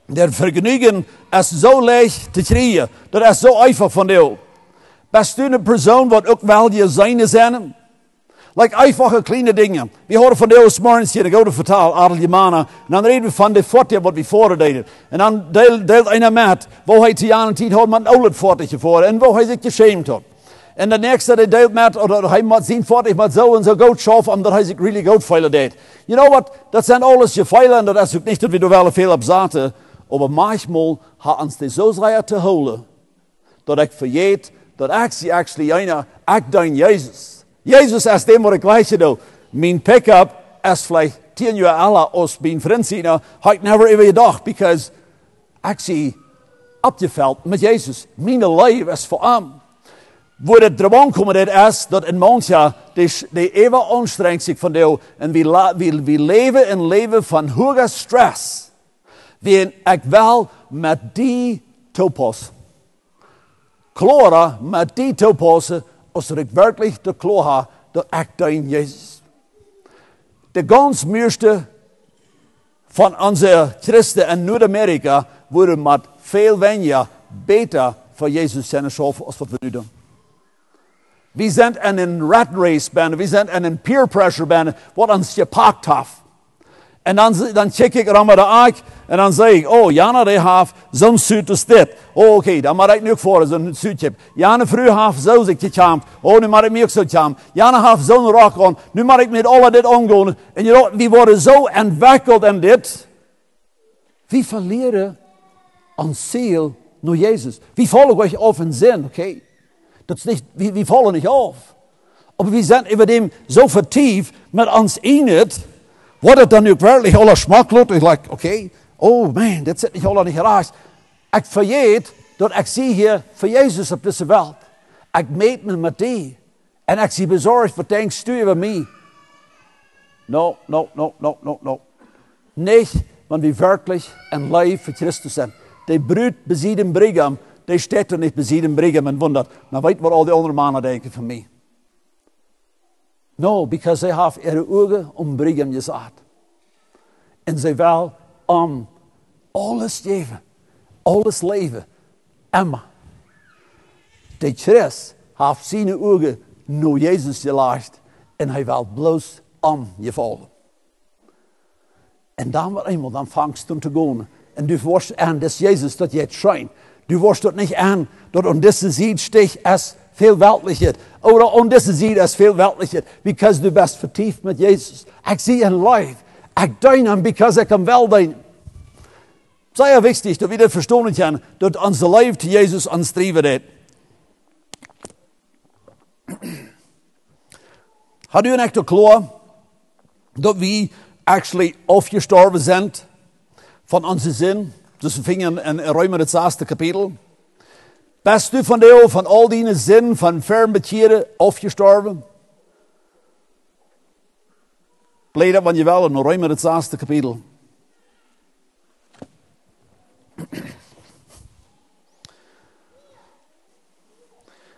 der Vergnügen ist so leicht zu kriegen, das ist so einfach von dir. Bist du eine Person, die auch wel je zijn zijn? Like einfache kleine dingen. We horen van de morgens hier, ik ga het vertalen, Adeljemana. En dan reden we van de fortje wat we voren deden. En dan deelt einer met, wo hij te jaren tijd had met een oude fortje voor. En wo hij zich geschämt had. En de nächste deelt met, oder hij moet zien fortje met zo en zo goed schaffen, omdat hij zich really goed feilen deed. You know what? Dat zijn alles je feilen en dat is ook niet dat we er wel veel op zaten. Maar manchmal had ons die zo zwaar te houden, dat ik vergeet, dat ik zie actually einer, ik dein Jezus. Jezus is dem, wat ik gleiche doe. Mijn pick-up is vielleicht 10 jaar ouder als mijn vriend zien. Had ik never even gedacht, because ik zie opgeveld met Jezus. Mijn leven is voor hem. Wo het eraan komt, is dat in manche die even anstrengt zich van jou. En we leven een leven van hoge stress. Wien ik wel met die toepas. Klare met die toepassen. Als ik werkelijk de klaar heb, dat ik dein Jezus. De ganz meeste van onze Christen in Noord-Amerika worden met veel weniger beter voor Jezus zijn geschaffen als wat we nu doen. We zijn in een rat race bijna, we zijn in een peer pressure bijna, wat ons gepakt heeft. En dan check ik er met de aak en dan zeg ik, oh, Jana die heeft zo'n suit als dit. Oh, oké, dan moet ik nu ook voor zo'n suitje. Jana vroeger heeft zo zich gechampt. Oh, nu moet ik me ook zo champt. Jana heeft zo'n rok aan. Nu moet ik met alle dit omgaan. En je know, we worden zo ontwikkeld in dit. We verleren ons ziel naar Jezus. We vallen euch auf in zin, oké? Dat is niet, we vallen niet af. Maar we zijn über dem zo vertiefd met ons eenheid. Wat het dan ook werkelijk alle smaak loopt, ik like, oké, oh man, dit zit niet alle niet geraakt. Ik vergeet dat ik zie hier voor Jezus op deze wereld. Ik meet me met die. En ik zie bezorgd, wat denkst du over mij? No. Niet, want we werkelijk een leven voor Christus zijn. Die bruid beziet een Brigham, die staat er niet beziet een Brigham en wondert. Nou weet wat al die andere mannen denken van mij. No, because zij heeft ihre ogen om Brigham gezet. En zij wil alles geven, alles leven. Emma, de Christ heeft zijn ogen naar Jezus gelegd en hij wil bloos je vallen. En dan wat eenmaal, dan vangst du te gaan. En du wirst aan, dat Jezus dat jetzt schijnt. Du wirst dat niet aan, dat aan deze ziet sticht als veel weltlicher. Oder aan deze ziet als veel weltlicher. Because du bist vertiefd met Jezus. Ik zie een life. Ik dien hem, because ik hem wel dien. Sehr wichtig, dat we dat verstaan kunnen, dat onze leven te Jezus aanstreven heeft. Had u een echte klaar dat we actually afgestorven zijn van onze zin? Dus we vingen in Römer het 6. kapitel. Bist du van jou, van al die zin, van verbekeerde, afgestorven? Blijf dat wat je wel in Römer het 6. kapitel.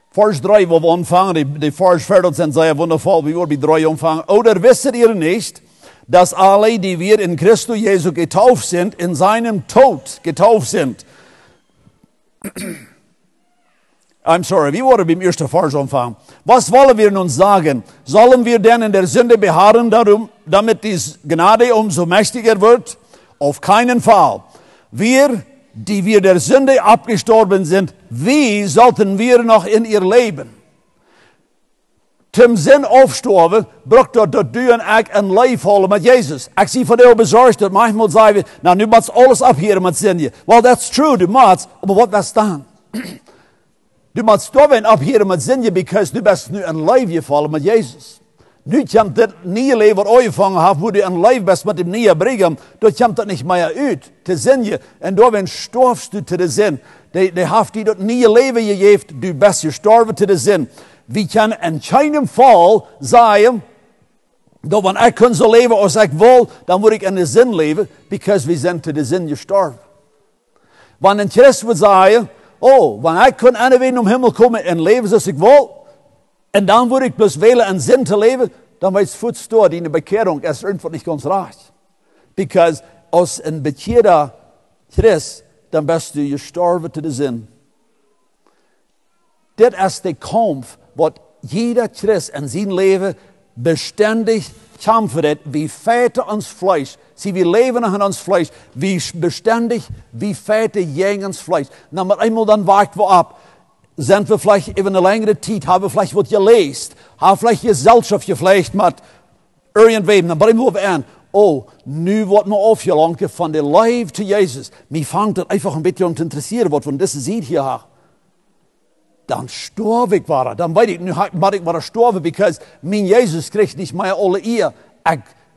Vers 3, wo wir anfangen, die Vers 4 sind sehr wundervoll, wie wir bei 3 anfangen. Oder wisst ihr nicht, dass alle, die wir in Christus Jesu getauft sind, in seinem Tod getauft sind? I'm sorry, wie wollen wir beim ersten Vers anfangen? Was wollen wir nun sagen? Sollen wir denn in der Sünde beharren, damit die Gnade umso mächtiger wird? Auf keinen Fall. Wir die wir der Sünde abgestorben sind, wie sollten wir noch in ihr leben? Zum Sinn aufstorben, braucht er dat du en ik een leef houden met Jezus. Ik zie van jou bezorgd dat manchmal zeggen we, nou nu moet alles afheren met zin. Well, that's true, du moet, maar wat was dan? Du moet stoppen afheren met zin, because du bist nu een leef gevallen met Jezus. Nu komt dit nieuwe leven wat aangevangen heeft, wo du een leef bist met dem nieuwe Brigham, dat komt dat niet meer uit, te zin. En daarin storfst du te de zin. Die heeft die dat nieuwe leven gegeven, du bist gestorven te de zin. We kunnen in keinem Fall zeggen, dat wanneer ik kan zo leven als ik wil, dan moet ik in de zin leven, because we zijn te de zin gestorven. Wanneer een Christ wil zeggen, oh, wanneer ik kan aanwenden om hemel komen en leven zoals ik wil, en dan word ik plus willen en zin te leven, dan weet je voet stoor, die in de bekering is irgendwann niet ganz recht. Because als een bekeerder Christ, dan bist du gestorven te de zin. Dit is de kamp wat jeder Christ in zijn leven beständig kämpft, wie Väter ans Fleisch. Sie, wir leben an ans Fleisch, wie beständig, wie Väter gegen ans Fleisch. Na, maar einmal dann weicht wir ab. Sind wir vielleicht über eine längere Zeit, haben wir vielleicht was gelesen, haben vielleicht Gesellschaft gepflegt mit irgendwem, dann bringen wir an. Oh, nu wordt me aufgelangt von der Liebe zu Jesus. Mir fängt das einfach ein bisschen an zu interessieren, was von dieser Seite hier hat. Dann storb ich war. Dann weiß ich, nu muss ich mal sterben, because mein Jesus kriegt nicht mehr alle ihr.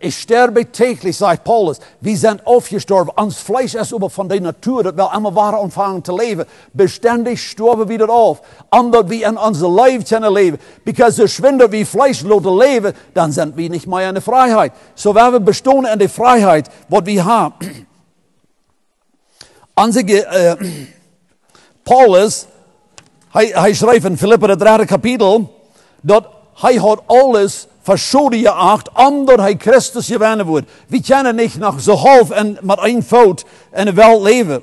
Ich sterbe täglich, sagt Paulus. Wir sind aufgestorben. Ans Fleisch ist aber von der Natur, das wir einmal waren anfangen zu leben. Beständig sterben wir das auf. Anders wie in unser Leben können leben. Because so schwindet wie fleischlose leben, dann sind wir nicht mehr in der Freiheit. So werden wir bestehen in der Freiheit, was wir haben. Paulus, hij schrijft in Philipper het 3e kapitel, dat hij had alles verschoden geacht, omdat hij Christus gewennen wordt. We kunnen niet nog zo half en met één fout in de wereld leven.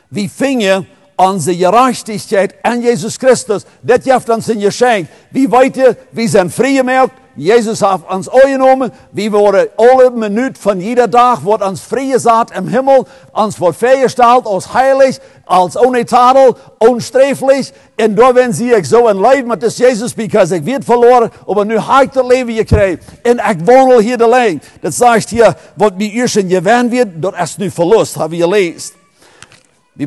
We vingen onze gerechtigheid in Jezus Christus. Dit heeft ons een geschenk. We weten, we zijn vrijgemaakt. Jezus heeft ons aangenomen. We worden alle minuut van jeder dag, wordt ons vrijgezet im Himmel. Ons wordt vrijgesteld als heilig, als ohne Tadel, onsträflich. En daarin zie ik zo een leven met Jezus, because ik werd verloren, maar nu heb ik het leven gekregen. En ik woon hier alleen. Dat zegt hier, wat bij u schon gewend wird, dat is nu verlust, hebben we gelezen. We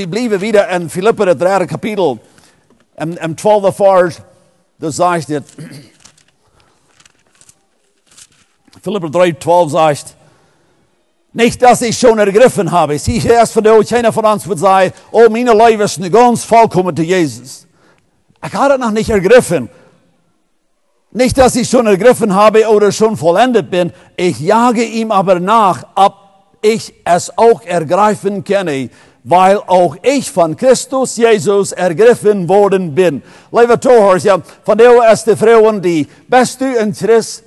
blijven weer in Philipper het 3e kapitel, im 12e vers, dat zegt dit. Philipper 3,12 sagt, nicht, dass ich schon ergriffen habe. Sieh, erst von der keiner von uns wird sagen, oh, meine Liebe ist nicht ganz vollkommen zu Jesus. Ich habe es noch nicht ergriffen. Nicht, dass ich schon ergriffen habe oder schon vollendet bin. Ich jage ihm aber nach, ob ich es auch ergreifen könne, weil auch ich von Christus Jesus ergriffen worden bin. Lieve toehoorders, ja, van de is de vrouwen die best u in Christus,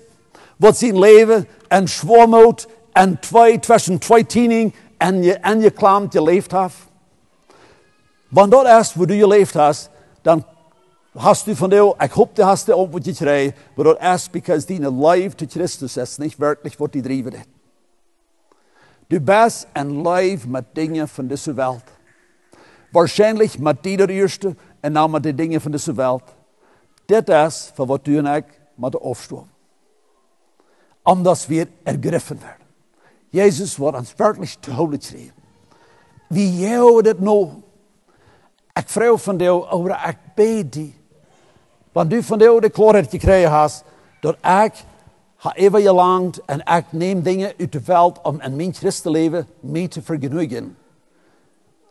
wat zijn leven en schwormoed en tussen twee tiening en je klamt geleefd heeft. Wanneer dat is, waar je geleefd hast, dan hast du van jou, ik hoop, du hast du ook wat gekregen, maar dat is because die life to Christus is niet werkelijk wat die drijven heeft. Du bist een leven met dingen van deze wereld. Waarschijnlijk met die der eerste en dan met de dingen van deze wereld. Dit is voor wat du en ik moeten opstaan. Omdat we ergriffen werden. Jezus wordt ons werkelijk te houden geschreven. Wie jou dat nou? Ik vraag van jou, over ik bid die. Want du van jou de klaarheid gekregen hast, dat ik ga even gelangt en ik neem dingen uit de veld om in mijn christenleven mee te vergenoegen.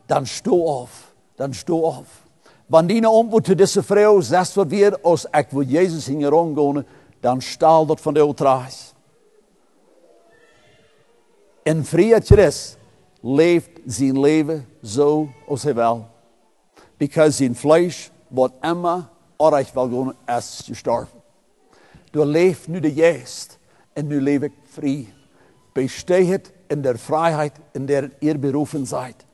Dan sto af. Dan sto af. Wanneer die ontmoet deze vrouw zegt wat weer, als ik wil Jezus in je rondgaan, dan staal dat van jou terug. In vrije Christ leeft zijn leven zo als hij wil. Because zijn vlees, wat immer oorrecht wil gaan, is gestorven. Du leeft nu de geest en nu leef ik vrij. Besteed in der vrijheid in der ihr berufen seid.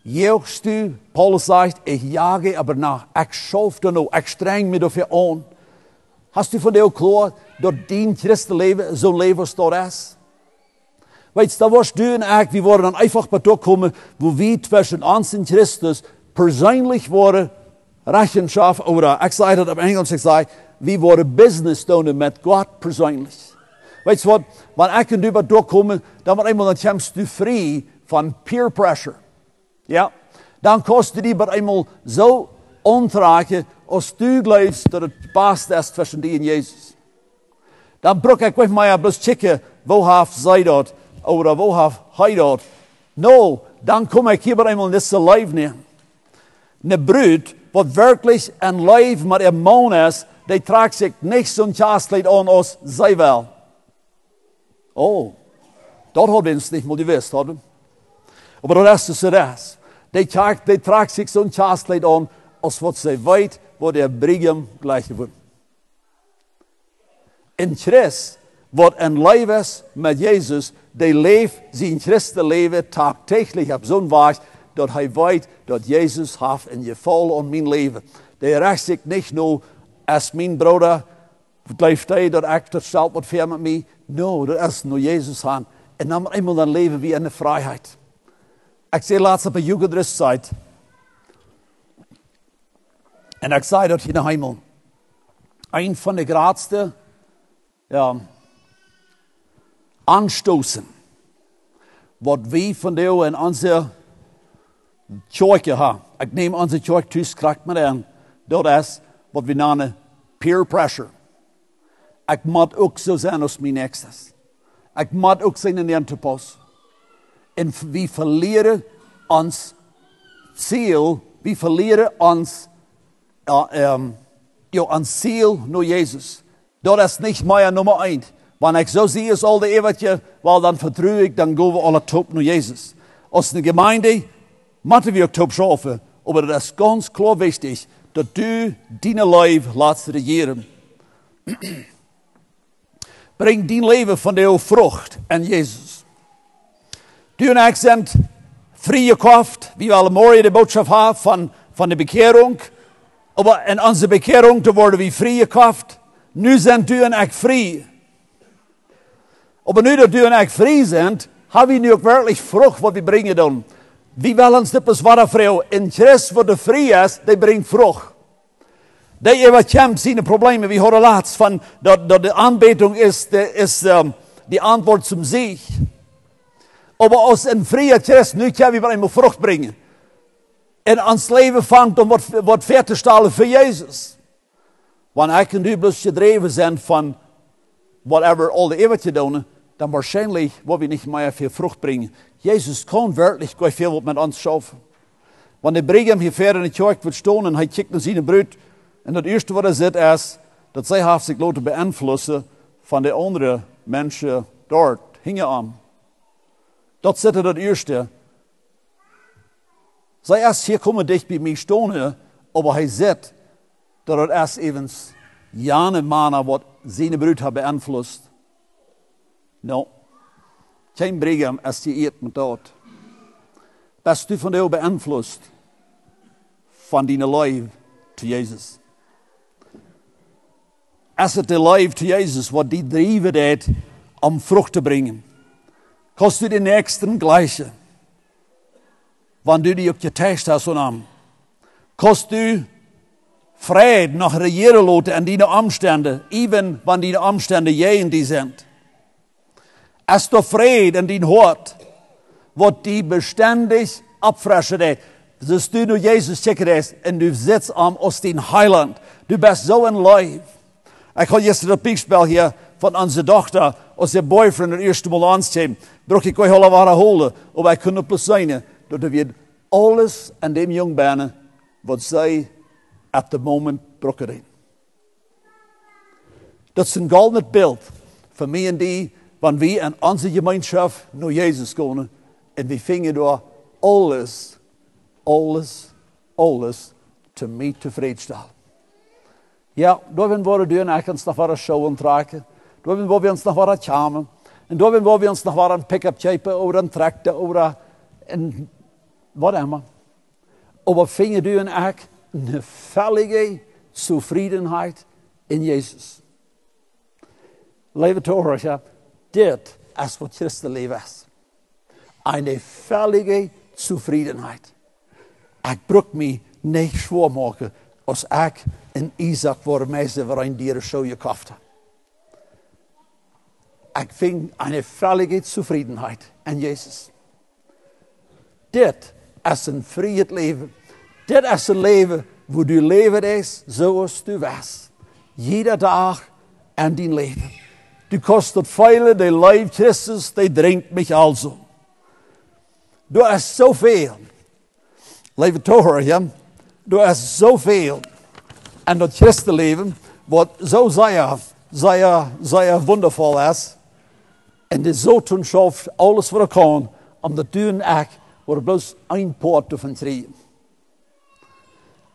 Jeugst du, Paulus zegt, ik jage aber nach, ik schaf er nou, ik streng me dafür aan. Hast du von dir klar, dat dien Christenleven zo'n leven als dat is? Weet je, dat was du en ik, we worden dan einfach bij doorkomen, wo we tussen ons en Christus persoonlijk worden Rechenschaft, oder ich sage das auf Englisch, ich sage, wir worden business doen met God persoonlijk. Weet je wat, wanneer ik en du bij doorkomen, dan wordt eenmaal, dan kommst du free van peer pressure. Ja, dan kost die bij eenmaal zo ontraken, als du geloofst dat het best is tussen die en Jezus. Dan bruk ik met mij bloß checken, wo heeft zij dat, oder wo heeft hij dat. No, dan kom ik hier bij eenmaal in deze leven neer. Een bruid, wat werkelijk een leven met een man is, die tragt zich niet zo'n kaaskleed aan als zij wel. Oh, dat hadden we ons niet mal gewusst, hadden. Maar dat is dus het. Die tragt zich zo'n kaaskleed aan als wat zij weet, wat der Brigam gleich wordt. In Christus, wat een leven is met Jezus, die leeft zijn Christenleven tagtäglich op zo'n wijze, dat hij weet dat Jezus heeft in geval aan mijn leven. Die recht zich niet nur als mijn broeder, blijft hij dat ik dat stelt wat ver met mij. No, dat is nur Jezus aan. En dan eenmaal dan leven we in de vrijheid. Ik zei laatst op een jugendrusttijd. En ik zei dat hier naar hemel. Een van de grootste aanstoßen, wat we van jou in onze Kirche hebben. Ik neem onze Kirche thuis kracht met aan. Dat is wat we noemen peer pressure. Ik moet ook zo zijn als mijn nexus. Ik moet ook zijn in de antipas. En we verliezen ons ziel. We verliezen ons ziel naar Jezus. Dat is niet mijn nummer 1. Wanneer ik zo zie als al de eeuwigje, wel dan vertrouw ik, dan gaan we alle top naar Jezus. Als een gemeinde moeten we ook top schaffen. Maar dat is ganz klar wichtig, dat du deine leven laat regeren. Breng die leven van de vrucht en Jezus. Du en ik zijn vrijgekocht, wie we alle morgen de boodschap hebben van de bekering. Maar in onze bekering, da worden we vrijgekocht. Nu zijn du en ik vrij. Maar nu dat du en ik vrij zijn, hebben we nu ook werkelijk vrucht wat we brengen dan. Wie willen ons dit zware vrouw? In Christus, wat de vrij is, die brengt vrucht. Die wat komt, zijn de problemen. We horen laatst van dat de aanbetung is die antwoord zum Sieg. Maar als een vrije Christ, nu kunnen we eenmaal vrucht brengen. En ons leven vangt om wat ver te stellen voor Jezus. Wanneer ik en u bloos gedreven zijn van whatever al de eeuwig te doen, dan waarschijnlijk wil we niet meer veel vrucht brengen. Jezus kan werkelijk goed veel wat met ons schaffen. Wanneer Brigham hier verder in de kerk wordt staan en hij kijkt naar zijn bruid, en het eerste wat hij ziet is, dat zij heeft zich laten beïnvloeden van de andere mensen dort, hingen aan. Dat zit het eerste. Zij is hier komen dicht bij mij staan, maar hij ziet dat het is even jane mannen wat zijn bruid heeft beïnvloed. Nou, geen Brigham is je eet met dat. Bist du van jou beïnvloed van die leven te Jezus? Is het de leven te Jezus wat die drijven deed om vrucht te brengen? Kost du de nächsten gleiche? Wanneer du die op je tekst hast und am. Kost du vrede nog regeren laten in die omstanden, even wanneer die omstanden jij die zijn? Is er vrede in die hart, wat die beständig abfressen deed? Dus du nu Jezus checken en du zit als die heiland. Du bist zo in leven. Ik had gisteren dat Beispiel hier van onze dochter, als de boyfriend het eerste mal aankwam, brug ik wel alle ware holen, maar wij kunnen pas zijn, dat we alles aan dem jong banen, wat zij op het moment brokkeren. Dat is een gouden beeld voor mij en die, wanneer we in onze gemeenschap naar Jezus komen, en we vingen door alles te mij tevreden stellen. Ja, daar worden we en ons nog wat showen trekken. Daar willen we ons nog wat charmen. En daar willen we ons nog wat een pick-up chepen, of een tractor, of een whatever. Maar vingen we en ik een veilige zufriedenheid in Jezus. Lieve toehoorders, ja, dit als wat Christenleven is. Eine völlige Zufriedenheit. Ik bruk me niet schwer maken als ik en Isaac voor mensen voor een dier zo gekauft heb. Ik vind eine völlige Zufriedenheit in Jezus. Dit is een vrije leven. Dit is een leven waar du leven is zoals du was. Jede dag in din leven. Du kostet vele, de leeft Christus, die drinkt mich also. Er is zoveel. Leven te horen, ja. Er is zoveel. En dat Christenleven, wat zo zeer wondervol is. En de zo toen schafft alles wat kan, om dat du en ik, waar bloos een poort te verkrijgen.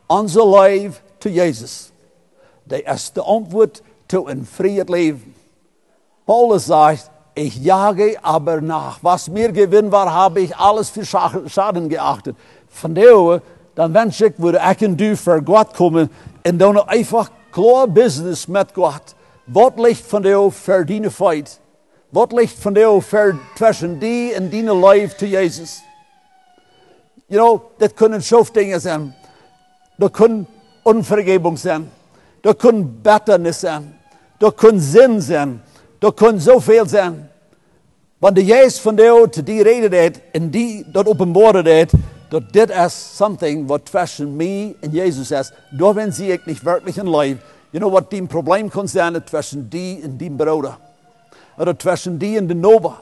Onze leven te Jezus. Dat is de antwoord tot een vrije leven. Paulus zegt, ich jage aber nach. Was mir Gewinn war, habe ich alles für Schaden geachtet. Von daher, dann wünsche ich, würde ich und du für Gott kommen und dann einfach klar Business mit Gott. Was liegt von dir für deine Feit? Was liegt von dir für zwischen die und deine Life zu Jesus? You know, das können Schufdinge sein. Das können Unvergebung sein. Das können Bitternis sein. Das können Sinn sein. Dat kan zoveel zijn. Want de Jezus van jou te die reden deed en die dat openbaren deed, dat dit is something wat tussen mij en Jezus is. Daarin zie ik niet werkelijk een leven. You know wat die probleem kan zijn tussen die en die broeder. Of tussen die en de noba.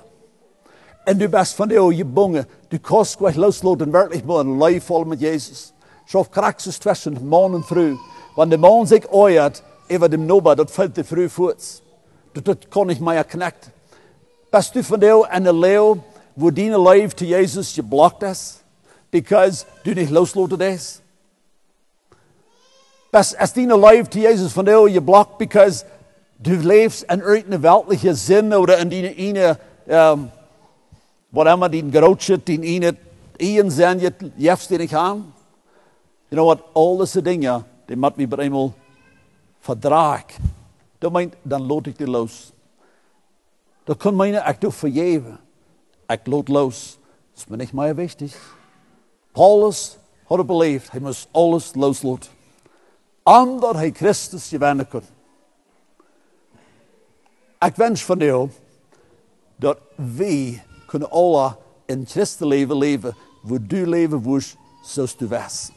En du bent van jou gebonden. Du kost gleich loslaten werkelijk maar een leven vol met Jezus. Schaf kraxes tussen man en vrouw. Want de man zich ooit over de noba, dat valt de vrouw voort. Dat kon niet meer knechten. Bist du van jou in de leeuw, waar die leven te Jezus geblokt is, because du niet loslaten is? Is die leven te Jezus van jou geblokt, because du leeft in een weltliche zin, of in die ene, whatever, die grootste, die ene, zin, je jefst die niet aan? You know what, al deze dingen, die moet we bij eenmaal verdragen. Dat meint, dan lood ik die los. Dat kan meinen, ik doe vergeven. Ik lood los. Dat is me niet meer wichtig. Paulus had beleefd, hij moest alles loslaten. Omdat hij Christus gewinnen kon. Ik wens van jou, dat wij kunnen alle in Christenleven leven, waar du leven woest, zoals du was.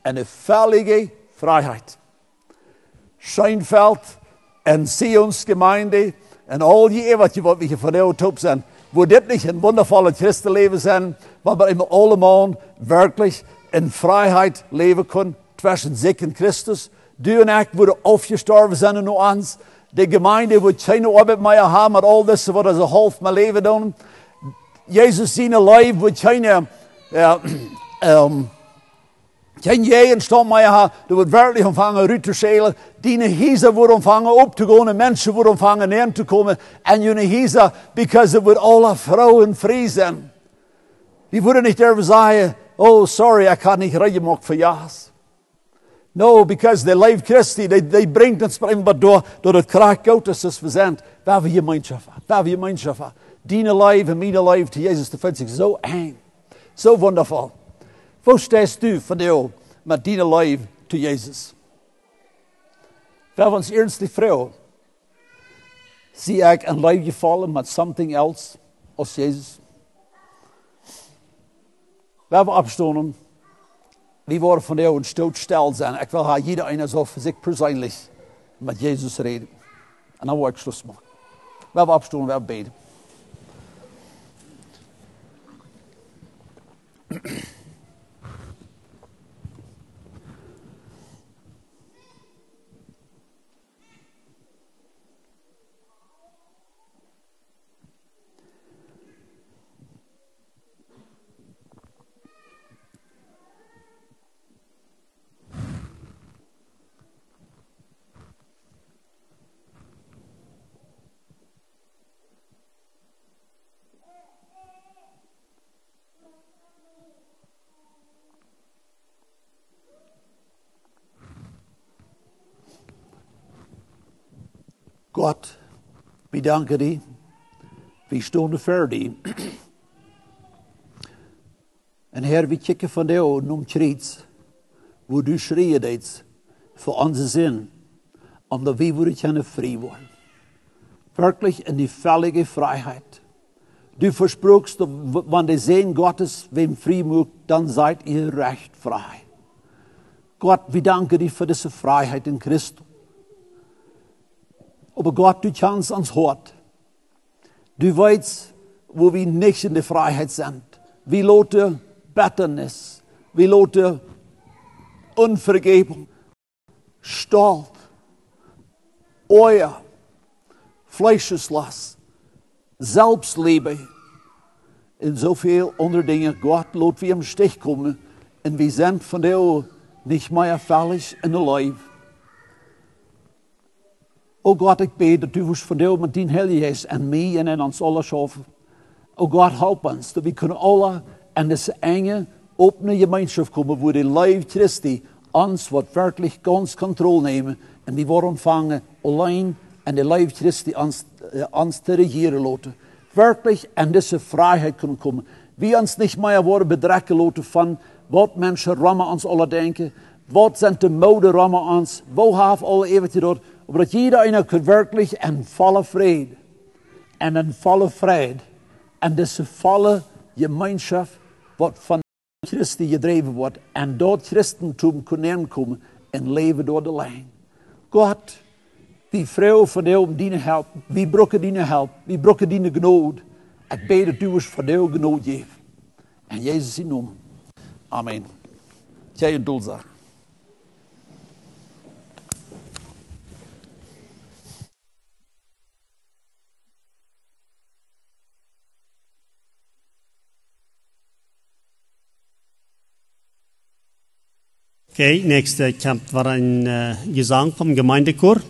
En een veilige vrijheid. Scheinveld en Zionsgemeinde en al die eeuwige wat we van jou top zijn. Wo dit niet een wondervolle Christenleven zijn, waar we immer allemaal werkelijk in vrijheid leven kunnen, tussen zich en Christus. Du en ik worden afgestorven zijn in ons. De gemeinde wordt geen arbeid meer hebben met al dit wat ze half mijn leven doen. Jezus zijn leven wordt geen jij en stand meer hebben. Er wordt werkelijk ontvangen uit te schelen. Die hiezen wordt ontvangen op te gaan. En mensen worden ontvangen neer te komen. En jullie hiezen, because er wordt alle vrouwen vrij zijn. Die worden niet durven zeggen, oh sorry, ik had niet redden gemaakt voor jas. No, because they live Christi, they brengt ons maar door het kracht Gottes is verzend. We hebben gemeenschap. We hebben gemeenschap. Dine leven en mijn leven te Jezus te vindt zich zo eng. Zo wondervol. Wo stehst du van jou met dine leven te Jezus? We hebben ons eerste vrouw. Zie ik een leven gevallen met something else als Jezus? We hebben opgestonden. Wie worden van jou een stoot stil zijn. Ik wil haar iedereen zo voor zich persoonlijk met Jezus reden. En dan word ik Schluss maken. We hebben opgestonden, we hebben beden. Gott, wir danken dir Wir stehen fertig. En Herr, we kijken van jou om iets, wo du schreeuwen deed voor onze zin, omdat we worden kunnen vrij worden. Wirklich in die völlige Freiheit. Du versprochst, wenn der Sehen Gottes wem frei macht, dann seid ihr recht frei. Gott, wir danken dir für diese Freiheit in Christus. Aber Gott, du kennst uns hart. Du weißt, wo wir nicht in der Freiheit sind. Wir lassen Bitternis, wir lassen Unvergebung, Stolz, Euer, Fleischeslust, Selbstliebe en zoveel andere dingen. Gott, laat wir im Stich komen en wir sind von dir nicht mehr veilig in der Leib. Oh Gott, ik bid dat u von dir met die Heilige Geest en mij en in ons allen schaffen. Oh Gott, help ons, dat we kunnen alle in deze enge, opene gemeenschap komen, wo de Leib Christi ons wat wirklich ganz Kontrolle nemen en we worden ontvangen alleen en de Leib Christi ons te regeren laten. Wirklich in diese Freiheit kunnen komen. Wir uns nicht mehr worden bedrecken laten van wat mensen rammen ons alle denken, wat zijn de mode rammen ons, wo heeft alle eeuwig dort. Aber dat jeder einer kann wirklich in voller Friede und in voller Friede und diese volle Gemeinschaft, was von Christi gedreven wordt, en dort Christentum kunnen komen en leven door de lijn. Gott, die vrouw van jou om die help, wie brokken die help, wie brokken die genood. Ik bid dat u ons van jou genood geeft. En Jezus in naam. Amen. Jij een doelzaak. Okay, nächste kommt war ein Gesang vom Gemeindechor.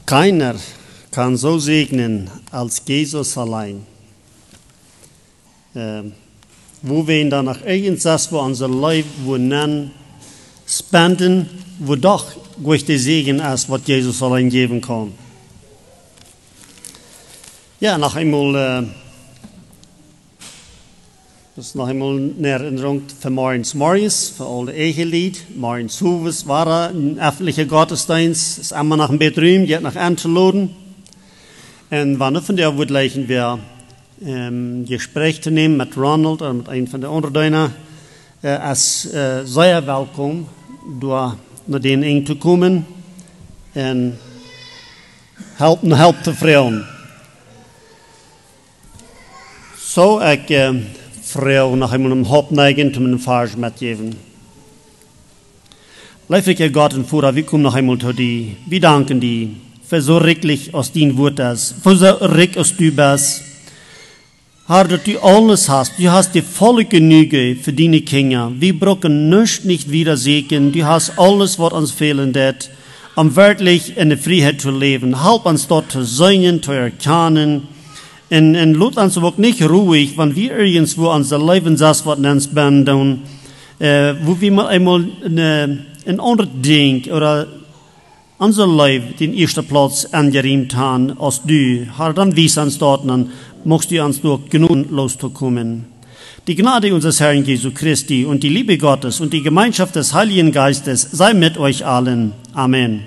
Keiner kann so segnen als Jesus allein. Wo wir ihn dann nach irgendwas, wo unser Leben nennen, spenden, wo doch durch den Segen ist, was Jesus allein geben kann. Ja, noch einmal, das ist noch einmal eine Erinnerung für morgens, für alle Ehelied. Morgens Huves war ein öffentlicher Gottesdienst, ist immer nach dem Bedroom, geht nach einzuladen. Und wann von der wird leichen wir Gespräch zu nehmen mit Ronald oder mit einem von den anderen Deiner, als sehr willkommen, durch nach denen eng zu kommen und help zu fragen. So, ich Frau nach einem Hauptneigen zu meinem Vers mitgeben. Lieflicher Gott und Vater, wir kommen noch einmal zu dir. Wir danken dir für so reichlich aus dein Wort ist, für so reich aus du bist. Herr, dass du alles hast. Du hast die volle Genüge für deine Kinder. Wir brauchen nicht wieder segnen. Du hast alles, was uns fehlen wird, um wirklich in der Freiheit zu leben. Help uns dort zu singen, zu erkennen. Und lasst uns auch nicht ruhig, wenn wir irgendwo unser Leben das, was uns beenden, wo wir mal einmal ein anderes Ding oder unser Leben den ersten Platz angerimmt haben als du. Herr, dann wies uns dort, dann magst du uns durch genug loszukommen. Die Gnade unseres Herrn Jesu Christi und die Liebe Gottes und die Gemeinschaft des Heiligen Geistes sei mit euch allen. Amen.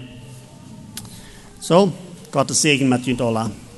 So, Gottes Segen mit euch allen.